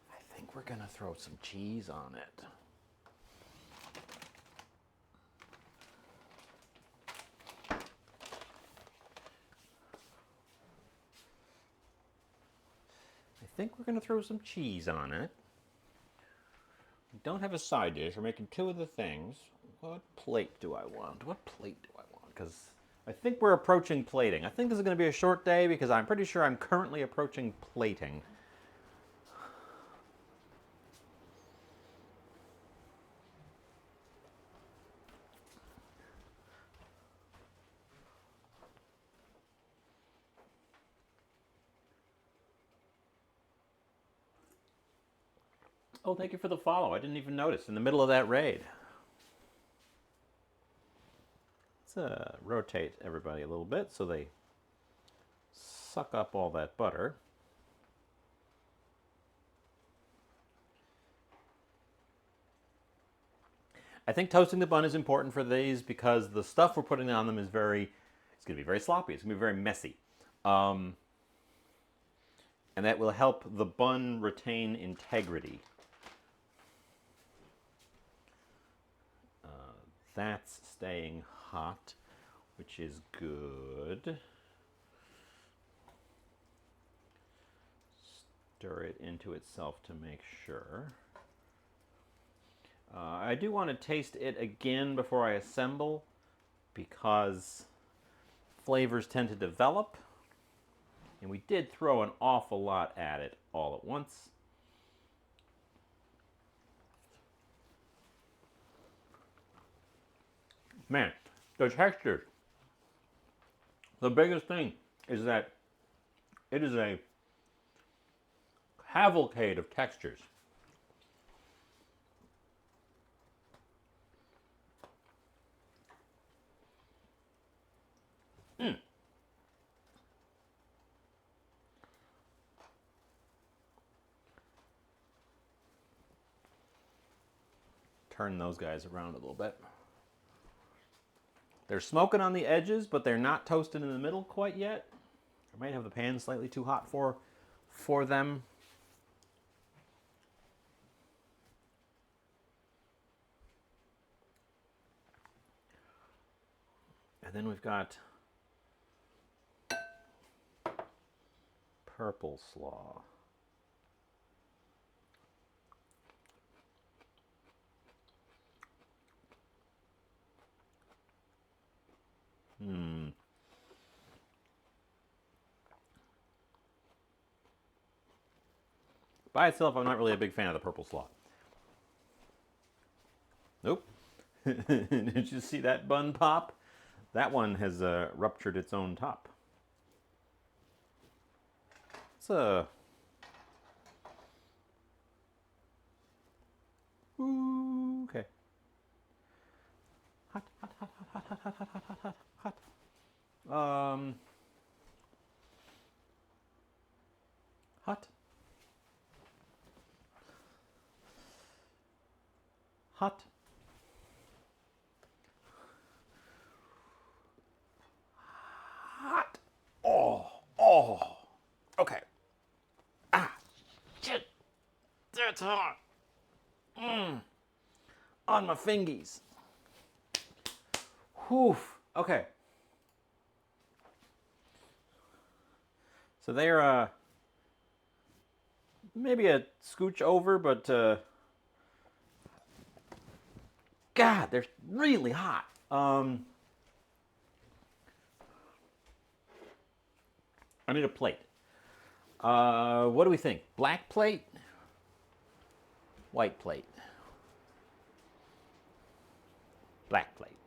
I think we're going to throw some cheese on it. I think we're going to throw some cheese on it. We don't have a side dish. We're making two of the things. What plate do I want? What plate do I want? Because I think we're approaching plating. I think this is going to be a short day because I'm pretty sure I'm currently approaching plating. Oh, thank you for the follow. I didn't even notice in the middle of that raid. Let's rotate everybody a little bit so they suck up all that butter. I think toasting the bun is important for these because the stuff we're putting on them is it's going to be very sloppy. It's going to be very messy. And that will help the bun retain integrity. That's staying hot, which is good. Stir it into itself to make sure. I do want to taste it again before I assemble because flavors tend to develop. And we did throw an awful lot at it all at once. Man, the textures. The biggest thing is that it is a cavalcade of textures. Turn those guys around a little bit. They're smoking on the edges, but they're not toasted in the middle quite yet. I might have the pan slightly too hot for them. And then we've got purple slaw. By itself, I'm not really a big fan of the purple slaw. Nope. Did you see that bun pop? That one has ruptured its own top. It's a... Ooh, okay. Hot, hot, hot, hot, hot, hot, hot, hot, hot, hot, hot. Hot. Hot. Hot. Oh. Okay. Ah, shit. That's hot. On my fingies. Whew. Okay. So they're maybe a scooch over, but God, they're really hot. I need a plate. What do we think? Black plate? White plate? Black plate?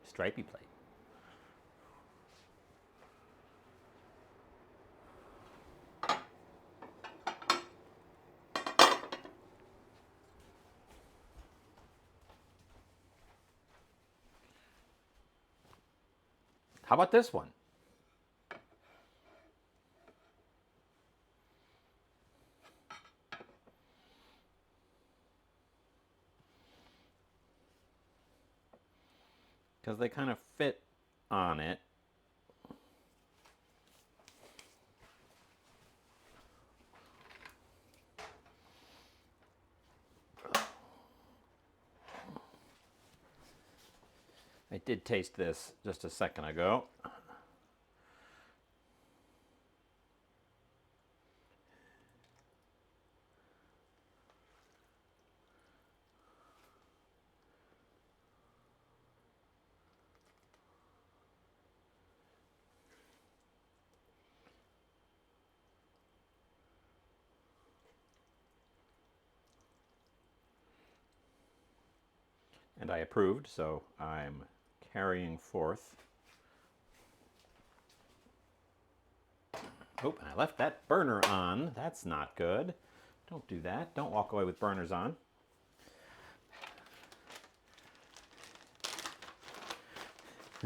Stripy plate? How about this one? Because they kind of fit on it. I did taste this just a second ago. And I approved, so I'm carrying forth. Oh, I left that burner on. That's not good. Don't do that. Don't walk away with burners on.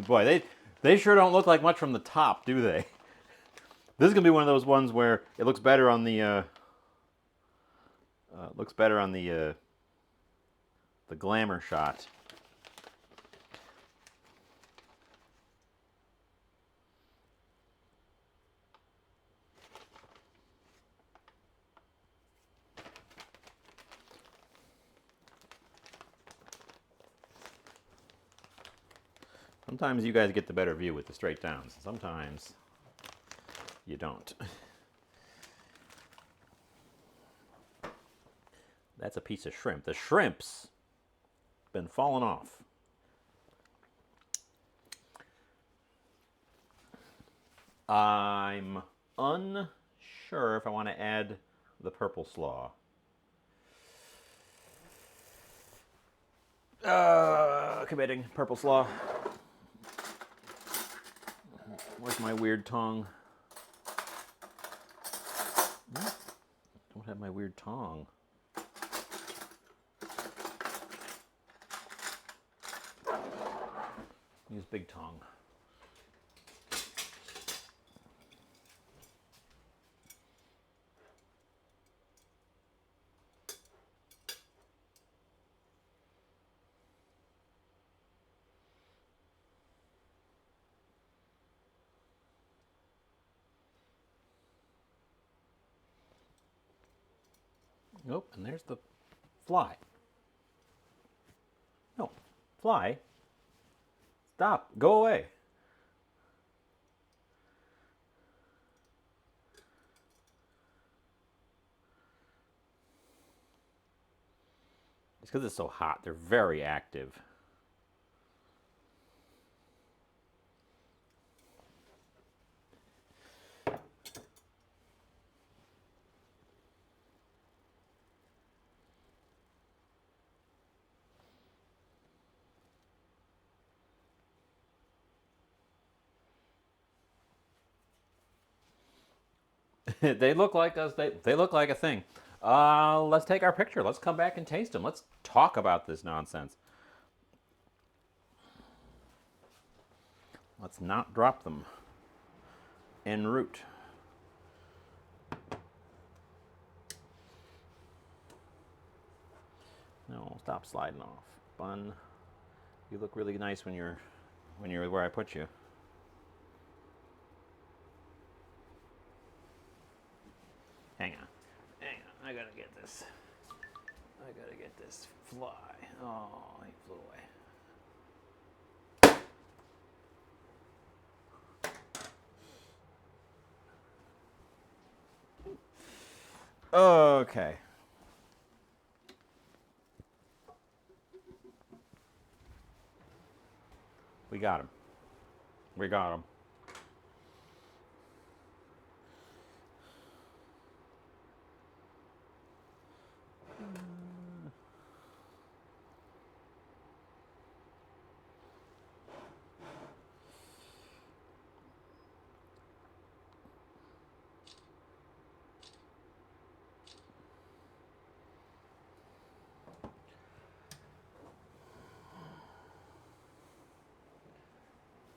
Boy, they sure don't look like much from the top, do they? This is gonna be one of those ones where it looks better on the the glamour shot. Sometimes you guys get the better view with the straight downs. Sometimes you don't. That's a piece of shrimp. The shrimp's been falling off. I'm unsure if I want to add the purple slaw. Committing purple slaw. Where's my weird tong? Don't have my weird tong. Use big tong. Nope, and there's the fly. No, fly. Stop, go away. It's because it's so hot. They're very active. They look like us. They look like a thing. Let's take our picture. Let's come back and taste them. Let's talk about this nonsense. Let's not drop them en route. No, stop sliding off. Bun, you look really nice when you're where I put you. Hang on. I gotta get this. I gotta get this fly. Oh, he flew away. Okay. We got him. We got him.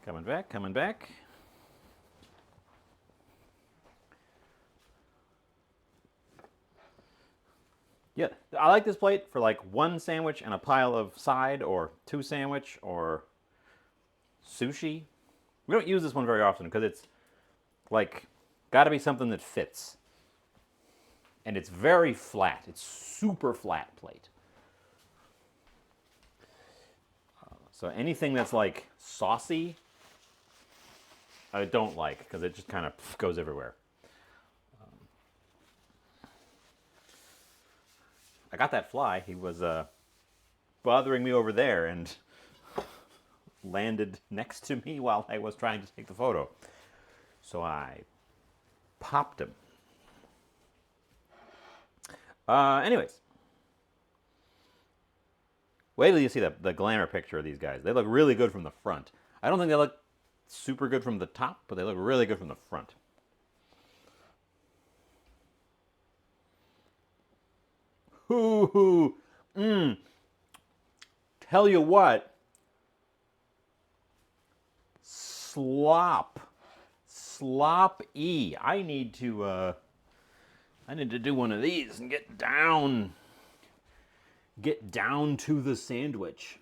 Coming back, coming back. Yeah, I like this plate for like one sandwich and a pile of side, or two sandwich, or sushi. We don't use this one very often because it's like got to be something that fits. And it's very flat. It's super flat plate. So anything that's like saucy, I don't like because it just kind of goes everywhere. I got that fly. He was bothering me over there and landed next to me while I was trying to take the photo. So I popped him. Anyways. Wait till you see the glamour picture of these guys. They look really good from the front. I don't think they look super good from the top, but they look really good from the front. Hoo hoo. Tell you what, slop. Slop-y. I need to do one of these and get down to the sandwich.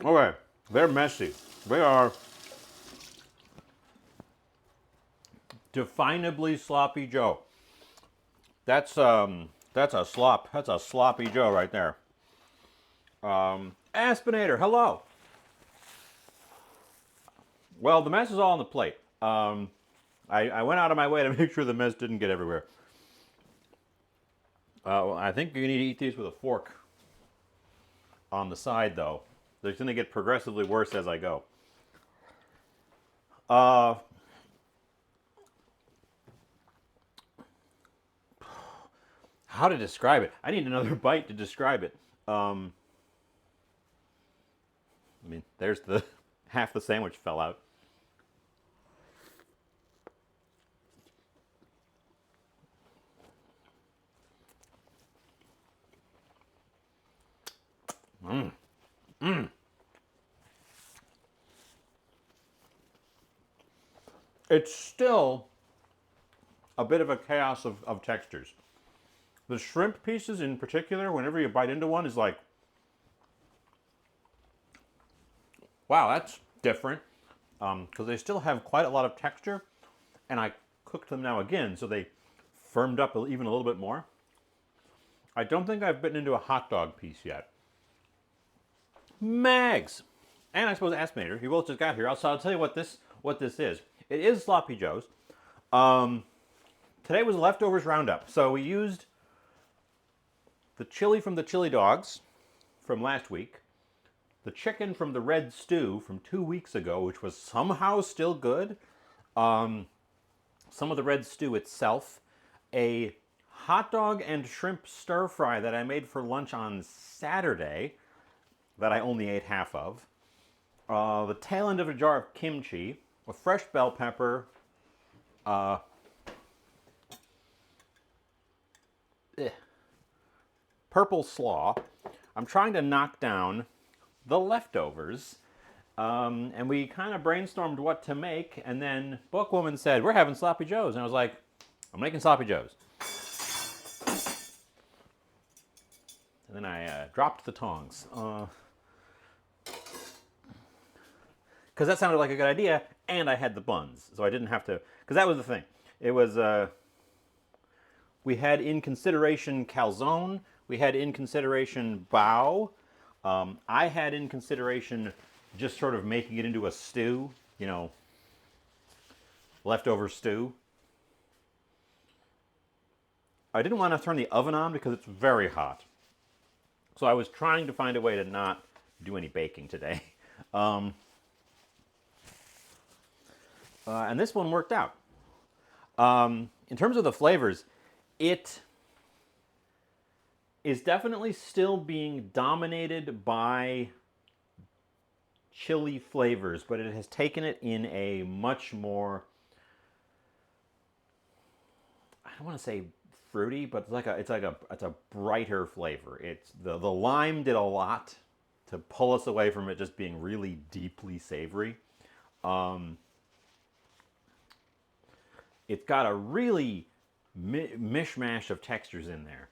Okay, they're messy. They are definably sloppy Joe. That's a slop. That's a sloppy Joe right there. Aspinator, hello. Well, the mess is all on the plate. I went out of my way to make sure the mess didn't get everywhere. I think you need to eat these with a fork on the side, though. They're going to get progressively worse as I go. How to describe it? I need another bite to describe it. I mean, there's the half the sandwich fell out. It's still a bit of a chaos of textures. The shrimp pieces in particular, whenever you bite into one, is like, wow, that's different. Because they still have quite a lot of texture, and I cooked them now again, so they firmed up even a little bit more. I don't think I've bitten into a hot dog piece yet. Mags! And I suppose Aspinator, you both just got here. So I'll tell you what this is. It is Sloppy Joe's. Today was leftovers Roundup. So we used the chili from the chili dogs from last week, the chicken from the red stew from 2 weeks ago, which was somehow still good, some of the red stew itself, a hot dog and shrimp stir fry that I made for lunch on Saturday that I only ate half of, the tail end of a jar of kimchi, a fresh bell pepper, purple slaw. I'm trying to knock down the leftovers. And we kind of brainstormed what to make, and then Bookwoman said, we're having Sloppy Joes. And I was like, I'm making Sloppy Joes. And then I dropped the tongs. Because that sounded like a good idea, and I had the buns. So I didn't have to, because that was the thing. It was, we had in consideration calzone, we had in consideration bao, I had in consideration just sort of making it into a stew, you know, leftover stew. I didn't want to turn the oven on because it's very hot. So I was trying to find a way to not do any baking today. And this one worked out. In terms of the flavors, it is definitely still being dominated by chili flavors, but it has taken it in a much more, I don't want to say fruity, but it's a brighter flavor. It's the lime did a lot to pull us away from it just being really deeply savory. It's got a really mishmash of textures in there.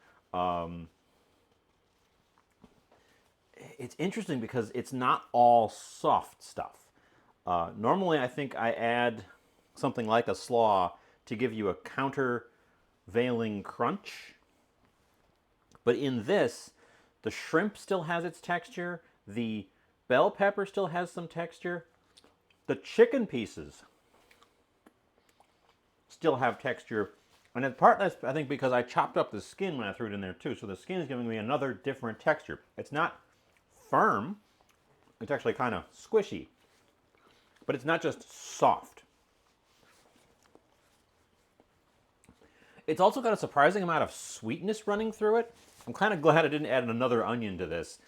It's interesting because it's not all soft stuff. Normally, I think I add something like a slaw to give you a countervailing crunch. But in this, the shrimp still has its texture. The bell pepper still has some texture. The chicken pieces still have texture. And in part, that's, I think, because I chopped up the skin when I threw it in there, too. So the skin is giving me another different texture. It's not firm. It's actually kind of squishy. But it's not just soft. It's also got a surprising amount of sweetness running through it. I'm kind of glad I didn't add another onion to this.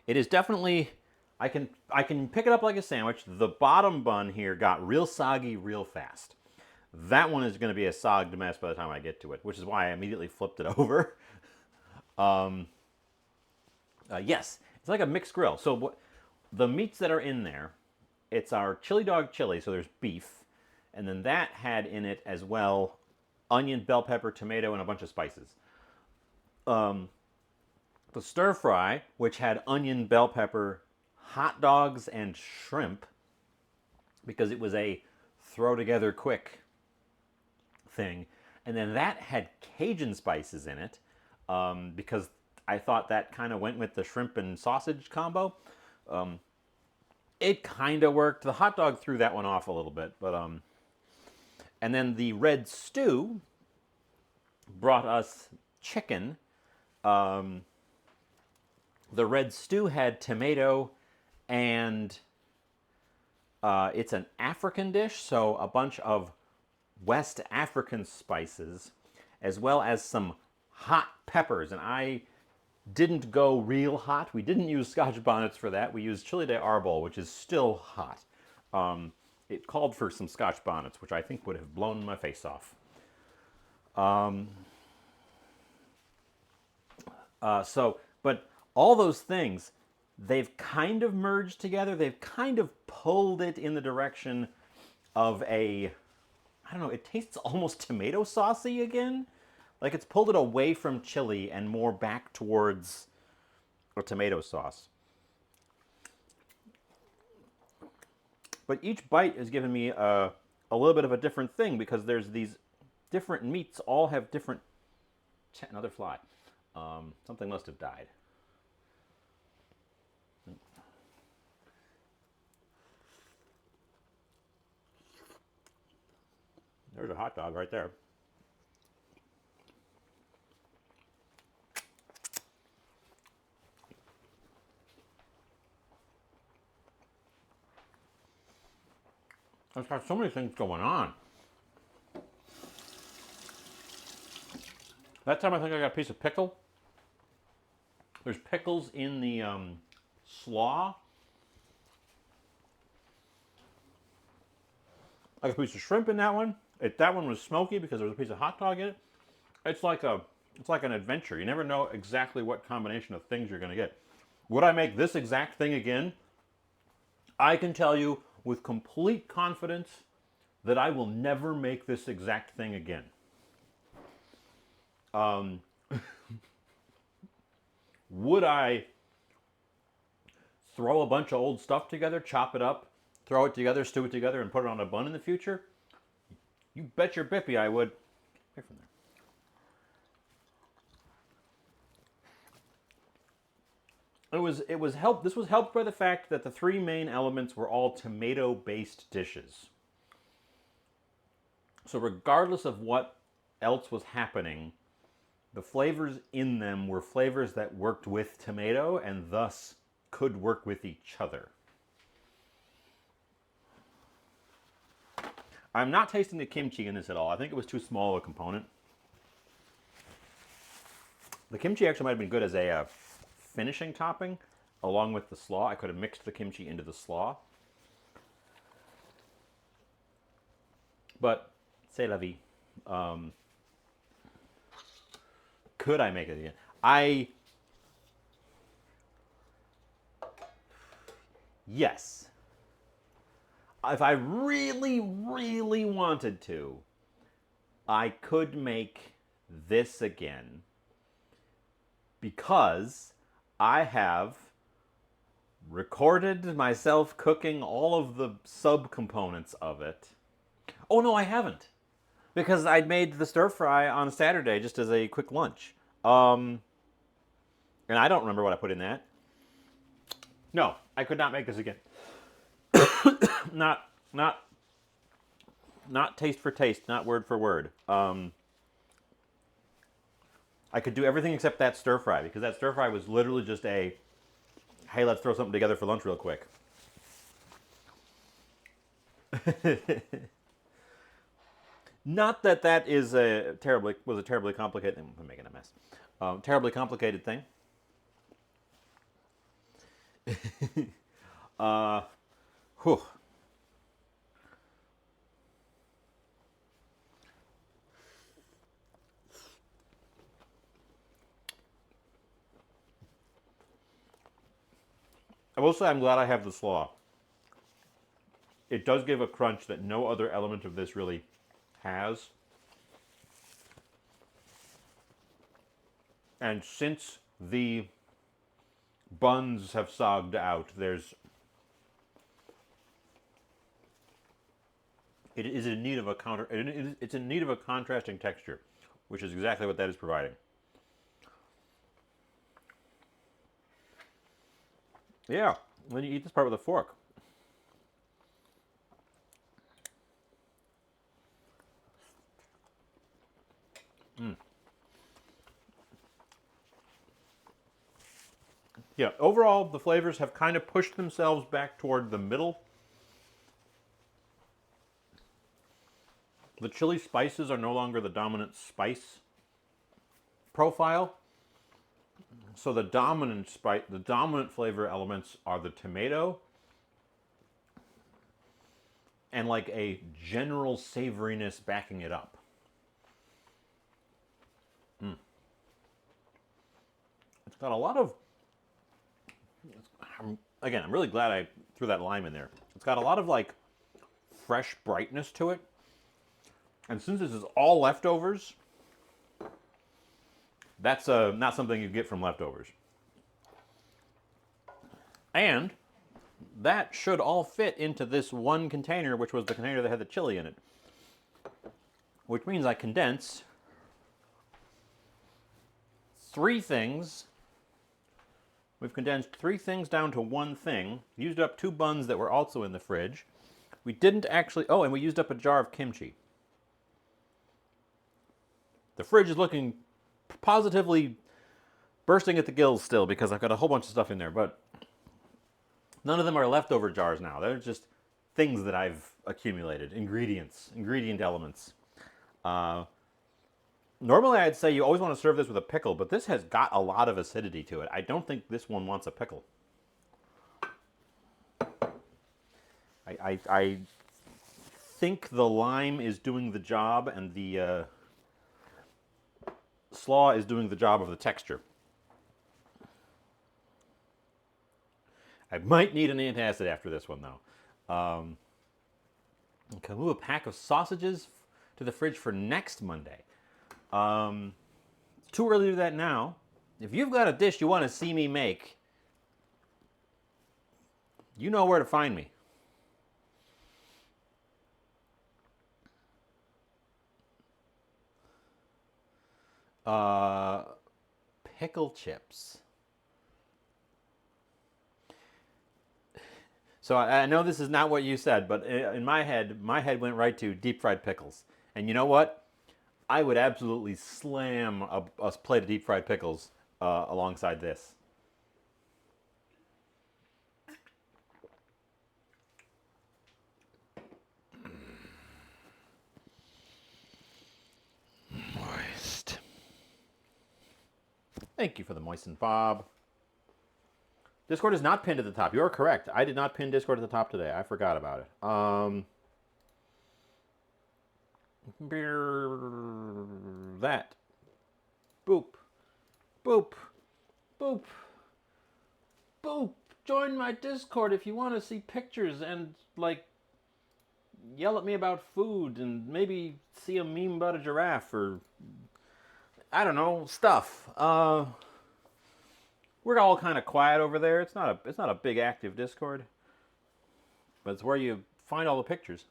It is definitely, I can pick it up like a sandwich. The bottom bun here got real soggy real fast. That one is going to be a sogged mess by the time I get to it, which is why I immediately flipped it over. Yes, it's like a mixed grill. So the meats that are in there, it's our chili dog chili, so there's beef, and then that had in it as well onion, bell pepper, tomato, and a bunch of spices. The stir fry, which had onion, bell pepper, hot dogs, and shrimp, because it was a throw together quick thing. And then that had Cajun spices in it, because I thought that kind of went with the shrimp and sausage combo. It kind of worked. The hot dog threw that one off a little bit, but and then the red stew brought us chicken. The red stew had tomato and it's an African dish, so a bunch of West African spices, as well as some hot peppers. And I didn't go real hot. We didn't use Scotch bonnets for that. We used chili de arbol, which is still hot. It called for some Scotch bonnets, which I think would have blown my face off. But all those things, they've kind of merged together. They've kind of pulled it in the direction of I don't know, it tastes almost tomato saucy again. Like it's pulled it away from chili and more back towards a tomato sauce. But each bite has given me a little bit of a different thing, because there's these different meats all have different... Another fly. Something must have died. There's a hot dog right there. It's got so many things going on. That time I think I got a piece of pickle. There's pickles in the slaw. I got a piece of shrimp in that one. That one was smoky because there was a piece of hot dog in it. It's like an adventure. You never know exactly what combination of things you're going to get. Would I make this exact thing again? I can tell you with complete confidence that I will never make this exact thing again. Would I throw a bunch of old stuff together, chop it up, throw it together, stew it together, and put it on a bun in the future? You bet your bippy I would. Here from there. It was helped. This was helped by the fact that the three main elements were all tomato-based dishes. So regardless of what else was happening, the flavors in them were flavors that worked with tomato and thus could work with each other. I'm not tasting the kimchi in this at all. I think it was too small a component. The kimchi actually might have been good as a finishing topping along with the slaw. I could have mixed the kimchi into the slaw. But, c'est la vie. Could I make it again? Yes. If I really, really wanted to, I could make this again, because I have recorded myself cooking all of the subcomponents of it. Oh no, I haven't, because I'd made the stir fry on Saturday just as a quick lunch. And I don't remember what I put in that. No, I could not make this again. Not taste for taste, not word for word. I could do everything except that stir fry, because that stir fry was literally just a, hey, let's throw something together for lunch real quick. Not that that is a terribly complicated. I'm making a mess. Terribly complicated thing. uh, whew. I will say I'm glad I have the slaw. It does give a crunch that no other element of this really has. And since the buns have sogged out, it is in need of a it's in need of a contrasting texture, which is exactly what that is providing. Yeah, when you eat this part with a fork. Yeah, overall, the flavors have kind of pushed themselves back toward the middle. The chili spices are no longer the dominant spice profile. So the dominant flavor elements are the tomato and like a general savoriness backing it up. It's got a lot of. Again, I'm really glad I threw that lime in there. It's got a lot of like fresh brightness to it. And since this is all leftovers, that's not something you get from leftovers. And that should all fit into this one container, which was the container that had the chili in it. Which means I condense 3 things. We've condensed 3 things down to 1 thing, used up 2 buns that were also in the fridge. We didn't actually, oh, and we used up a jar of kimchi. The fridge is looking positively bursting at the gills still because I've got a whole bunch of stuff in there, but none of them are leftover jars now. They're just things that I've accumulated, ingredient elements. Normally I'd say you always want to serve this with a pickle, but this has got a lot of acidity to it. I don't think this one wants a pickle. I think the lime is doing the job and the slaw is doing the job of the texture. I might need an antacid after this one, though. Can move a pack of sausages to the fridge for next Monday. It's too early to do that now. If you've got a dish you want to see me make, you know where to find me. Pickle chips. So I know this is not what you said, but in my head went right to deep fried pickles. And you know what? I would absolutely slam a plate of deep fried pickles alongside this. Moist. Thank you for the moistened Bob. Discord is not pinned at the top. You are correct. I did not pin Discord at the top today. I forgot about it. That. Boop. Boop. Boop. Boop. Join my Discord if you want to see pictures and, like, yell at me about food and maybe see a meme about a giraffe or, I don't know, stuff. We're all kind of quiet over there. It's not a big active Discord, but it's where you find all the pictures.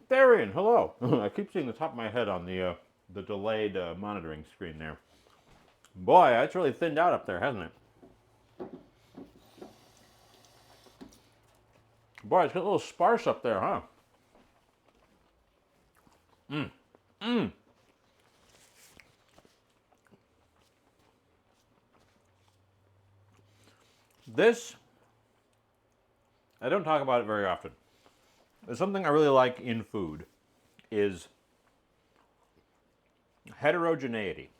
Darian, hello. I keep seeing the top of my head on the delayed monitoring screen there. Boy, it's really thinned out up there, hasn't it? Boy, it's got a little sparse up there, huh? This, I don't talk about it very often. There's something I really like in food is heterogeneity.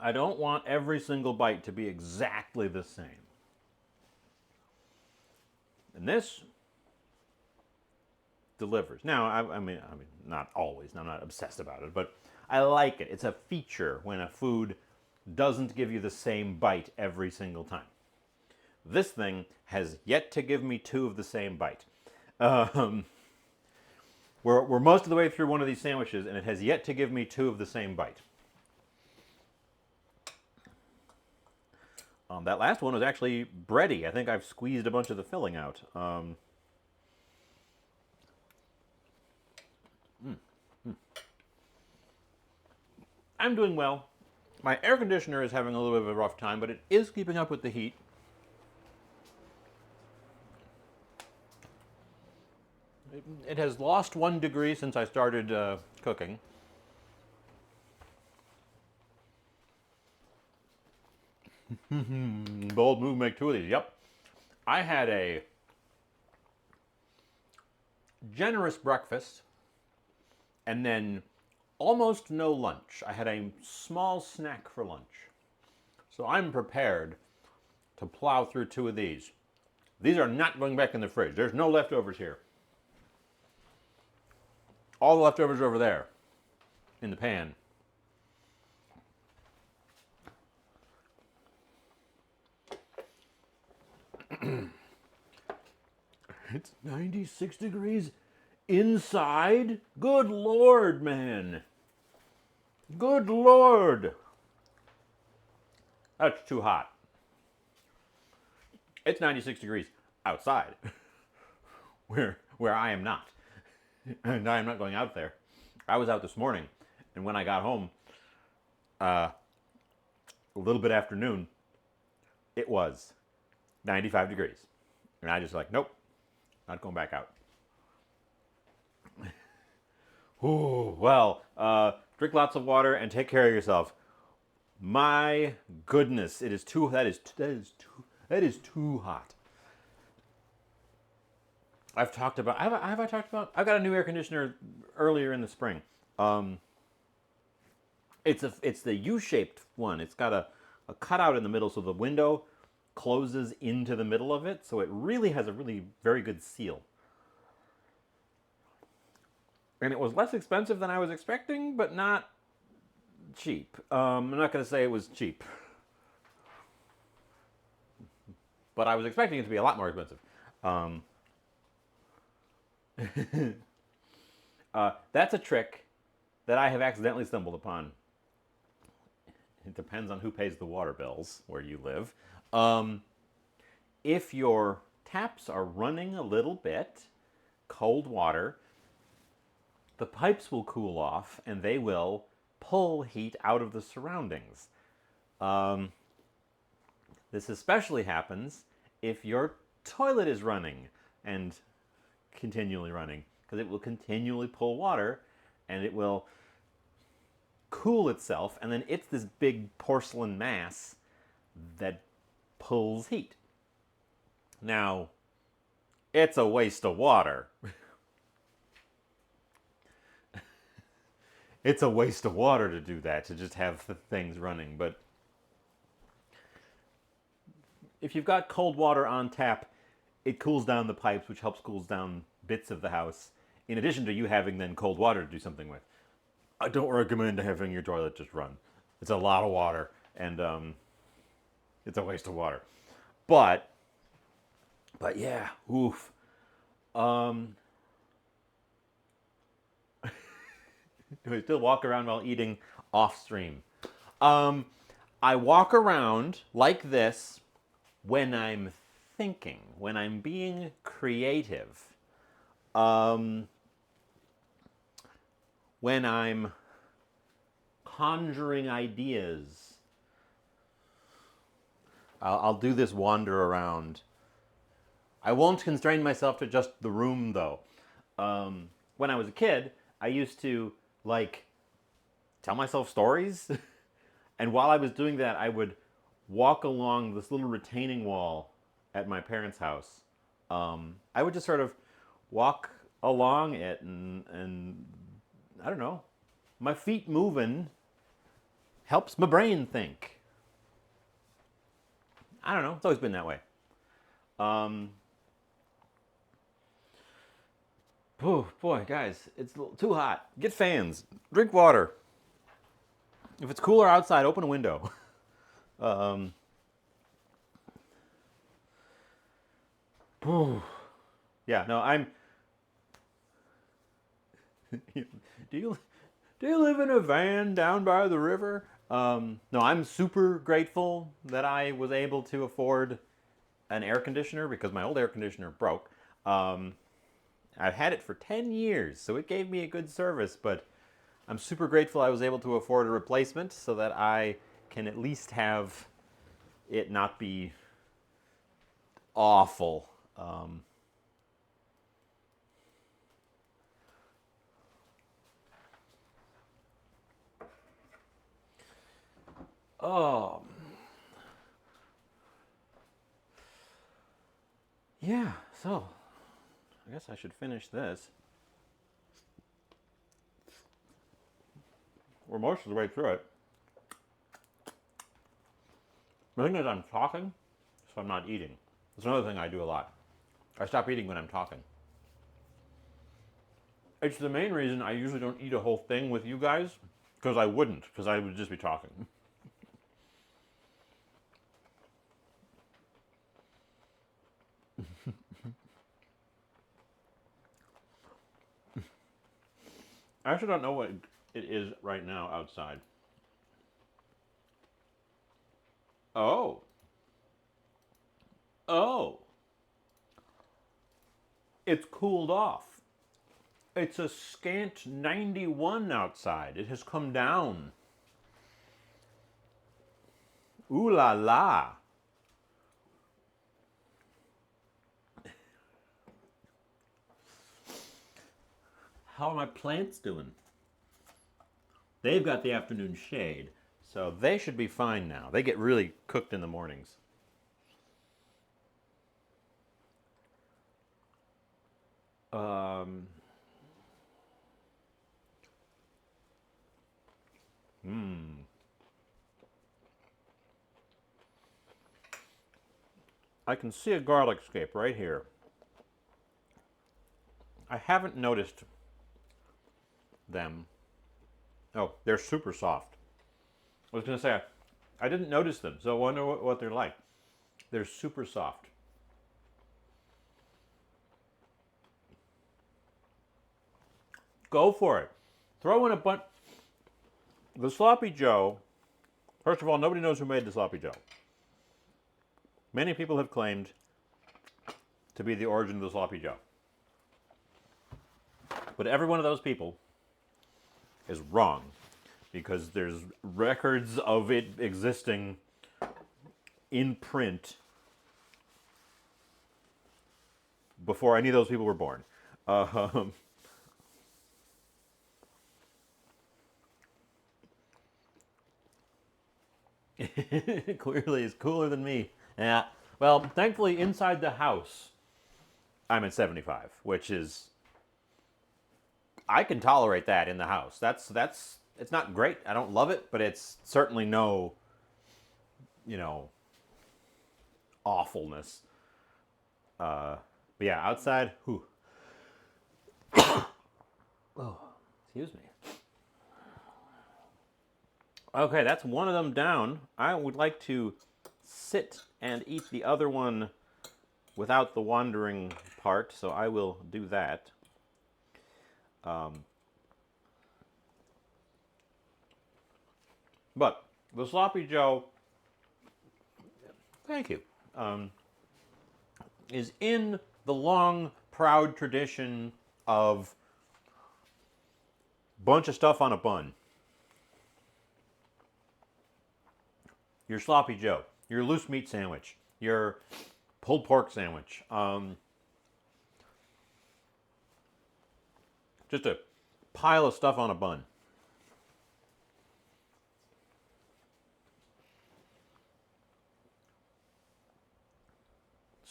I don't want every single bite to be exactly the same. And this delivers. Now, I mean, not always. I'm not obsessed about it, but I like it. It's a feature when a food doesn't give you the same bite every single time. This thing has yet to give me two of the same bite. We're most of the way through one of these sandwiches, and it has yet to give me two of the same bite. That last one was actually bready. I think I've squeezed a bunch of the filling out. I'm doing well. My air conditioner is having a little bit of a rough time, but it is keeping up with the heat. It has lost 1 degree since I started cooking. Bold move, make two of these. Yep. I had a generous breakfast and then almost no lunch. I had a small snack for lunch. So I'm prepared to plow through two of these. These are not going back in the fridge. There's no leftovers here. All the leftovers are over there in the pan. It's 96 degrees inside? Good Lord, man. Good Lord. That's too hot. It's 96 degrees outside, where I am not. And I am not going out there. I was out this morning, and when I got home, a little bit after noon, it was 95 degrees. And I just like, nope, not going back out. Ooh, well, drink lots of water and take care of yourself. My goodness, that is too hot. I've talked about. Have I talked about? I got a new air conditioner earlier in the spring. It's the U-shaped one. It's got a cutout in the middle, so the window closes into the middle of it. So it really has a really very good seal. And it was less expensive than I was expecting, but not cheap. I'm not going to say it was cheap, but I was expecting it to be a lot more expensive. That's a trick that I have accidentally stumbled upon. It depends on who pays the water bills where you live. If your taps are running a little bit, cold water, the pipes will cool off and they will pull heat out of the surroundings. This especially happens if your toilet is running and continually running, because it will continually pull water and it will cool itself, and then it's this big porcelain mass that pulls heat. Now, it's a waste of water. It's a waste of water to do that, to just have the things running. But if you've got cold water on tap, it cools down the pipes, which helps cools down bits of the house, in addition to you having then cold water to do something with. I don't recommend having your toilet just run. It's a lot of water, and it's a waste of water. But yeah, oof. Do I still walk around while eating off stream? I walk around like this when I'm thinking, when I'm being creative, when I'm conjuring ideas. I'll do this wander around. I won't constrain myself to just the room, though. When I was a kid, I used to tell myself stories. And while I was doing that, I would walk along this little retaining wall at my parents' house. I would just sort of walk along it, and I don't know, my feet moving helps my brain think. I don't know. It's always been that way. Um, oh boy, guys, it's a little too hot. Get fans. Drink water. If it's cooler outside, open a window. um, yeah, no, I'm. do you do you live in a van down by the river? No, I'm super grateful that I was able to afford an air conditioner because my old air conditioner broke. Um, I've had it for 10 years, so it gave me a good service, but I'm super grateful I was able to afford a replacement so that I can at least have it not be awful. Oh, yeah, so I guess I should finish this. We're most of the way through it. The thing is, I'm talking, so I'm not eating. That's another thing I do a lot. I stop eating when I'm talking. It's the main reason I usually don't eat a whole thing with you guys, because I wouldn't, because I would just be talking. I actually don't know what it is right now outside. Oh. Oh. It's cooled off. It's a scant 91 outside. It has come down. Ooh la la. How are my plants doing? They've got the afternoon shade, so they should be fine now. They get really cooked in the mornings. Um, hmm. I can see a garlic scape right here. I haven't noticed them. Oh, they're super soft. I was going to say, I didn't notice them, so I wonder what they're like. They're super soft. Go for it. Throw in a bunch. The Sloppy Joe, first of all, nobody knows who made the Sloppy Joe. Many people have claimed to be the origin of the Sloppy Joe. But every one of those people is wrong because there's records of it existing in print before any of those people were born. Um, Clearly, is cooler than me. Yeah. Well, thankfully, inside the house, I'm at 75, which is I can tolerate that in the house. That's it's not great. I don't love it, but it's certainly no, you know, awfulness. But yeah, outside, whew. Oh, excuse me. Okay, that's one of them down. I would like to sit and eat the other one without the wandering part, so I will do that. But the Sloppy Joe, thank you, is in the long, proud tradition of bunch of stuff on a bun. Your Sloppy Joe, your loose meat sandwich, your pulled pork sandwich, just a pile of stuff on a bun.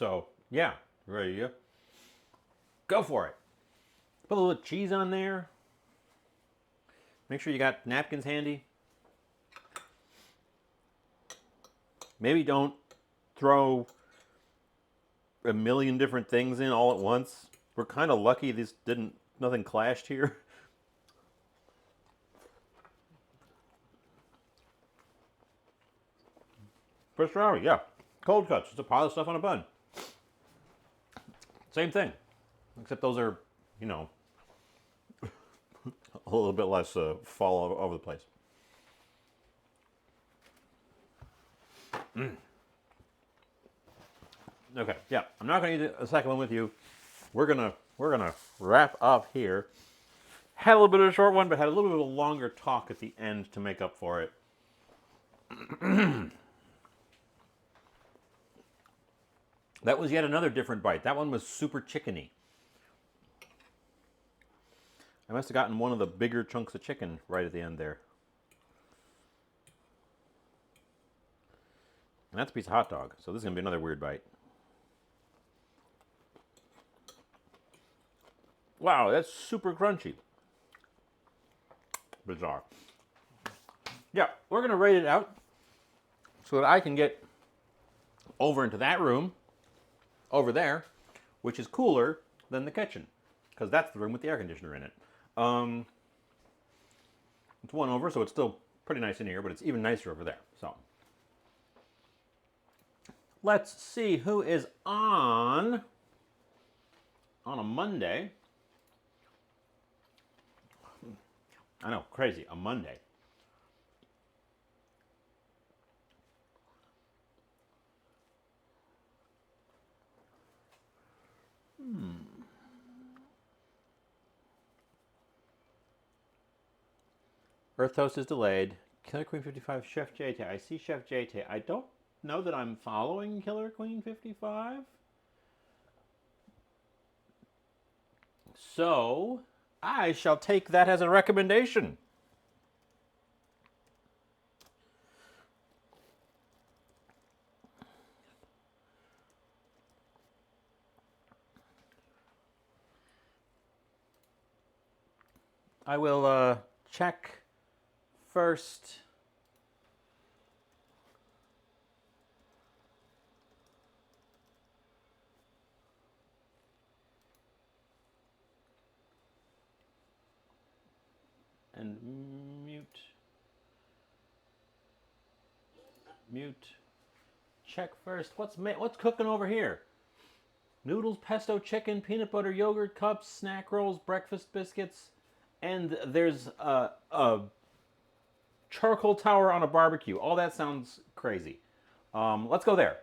So, yeah, ready to go for it. Put a little cheese on there. Make sure you got napkins handy. Maybe don't throw a million different things in all at once. We're kind of lucky nothing clashed here. Pastrami, yeah. Cold cuts, just a pile of stuff on a bun. Same thing, except those are, you know, a little bit less fall all over the place. Okay, yeah, I'm not going to eat a second one with you. We're gonna wrap up here. Had a little bit of a short one, but had a little bit of a longer talk at the end to make up for it. That was yet another different bite. That one was super chickeny. I must have gotten one of the bigger chunks of chicken right at the end there. And that's a piece of hot dog, so this is going to be another weird bite. Wow, that's super crunchy. Bizarre. Yeah, we're going to rate it out so that I can get over into that room over there, which is cooler than the kitchen, because that's the room with the air conditioner in it. It's one over, so it's still pretty nice in here, but it's even nicer over there. So let's see who is on a Monday. I know, crazy, a Monday. Earth Toast is delayed. Killer Queen 55, Chef JT. I see Chef JT. I don't know that I'm following Killer Queen 55. So I shall take that as a recommendation. I will check first. And mute. Check first. What's cooking over here? Noodles, pesto chicken, peanut butter yogurt cups, snack rolls, breakfast biscuits, and there's a charcoal tower on a barbecue. All that sounds crazy. Let's go there.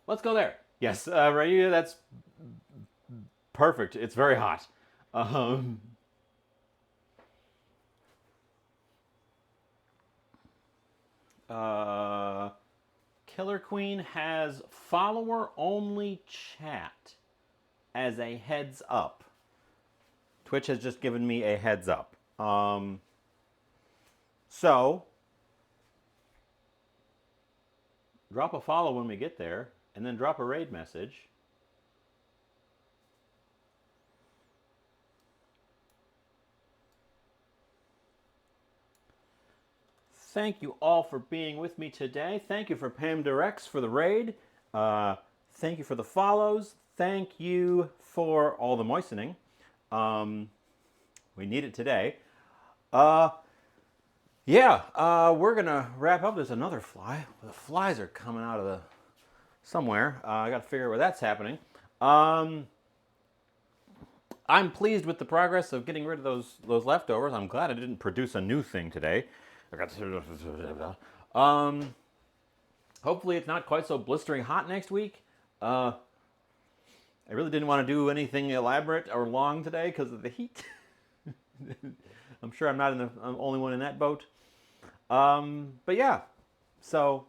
Let's go there. Yes, Ryu, that's perfect. It's very hot. Killer Queen has follower-only chat as a heads up. Twitch has just given me a heads up. So, drop a follow when we get there, and then drop a raid message. Thank you all for being with me today. Thank you for Pam Directs for the raid. Thank you for the follows. Thank you for all the moistening. We need it today. We're going to wrap up. There's another fly. The flies are coming out of somewhere. I got to figure out where that's happening. I'm pleased with the progress of getting rid of those leftovers. I'm glad I didn't produce a new thing today. Hopefully it's not quite so blistering hot next week. I really didn't want to do anything elaborate or long today because of the heat. I'm sure I'm the only one in that boat. But yeah, so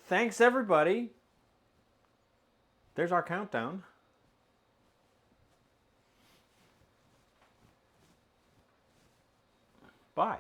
thanks everybody. There's our countdown. Bye.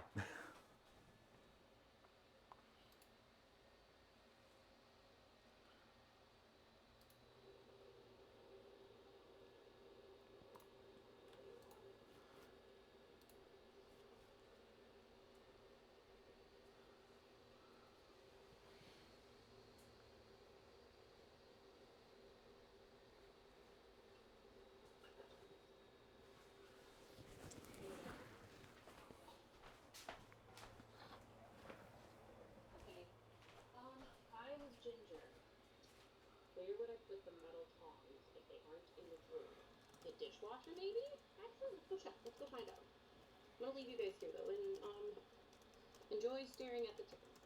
The dishwasher, maybe? Excellent. Let's go check. Let's go find out. I'm gonna leave you guys here though, and enjoy staring at the chickens.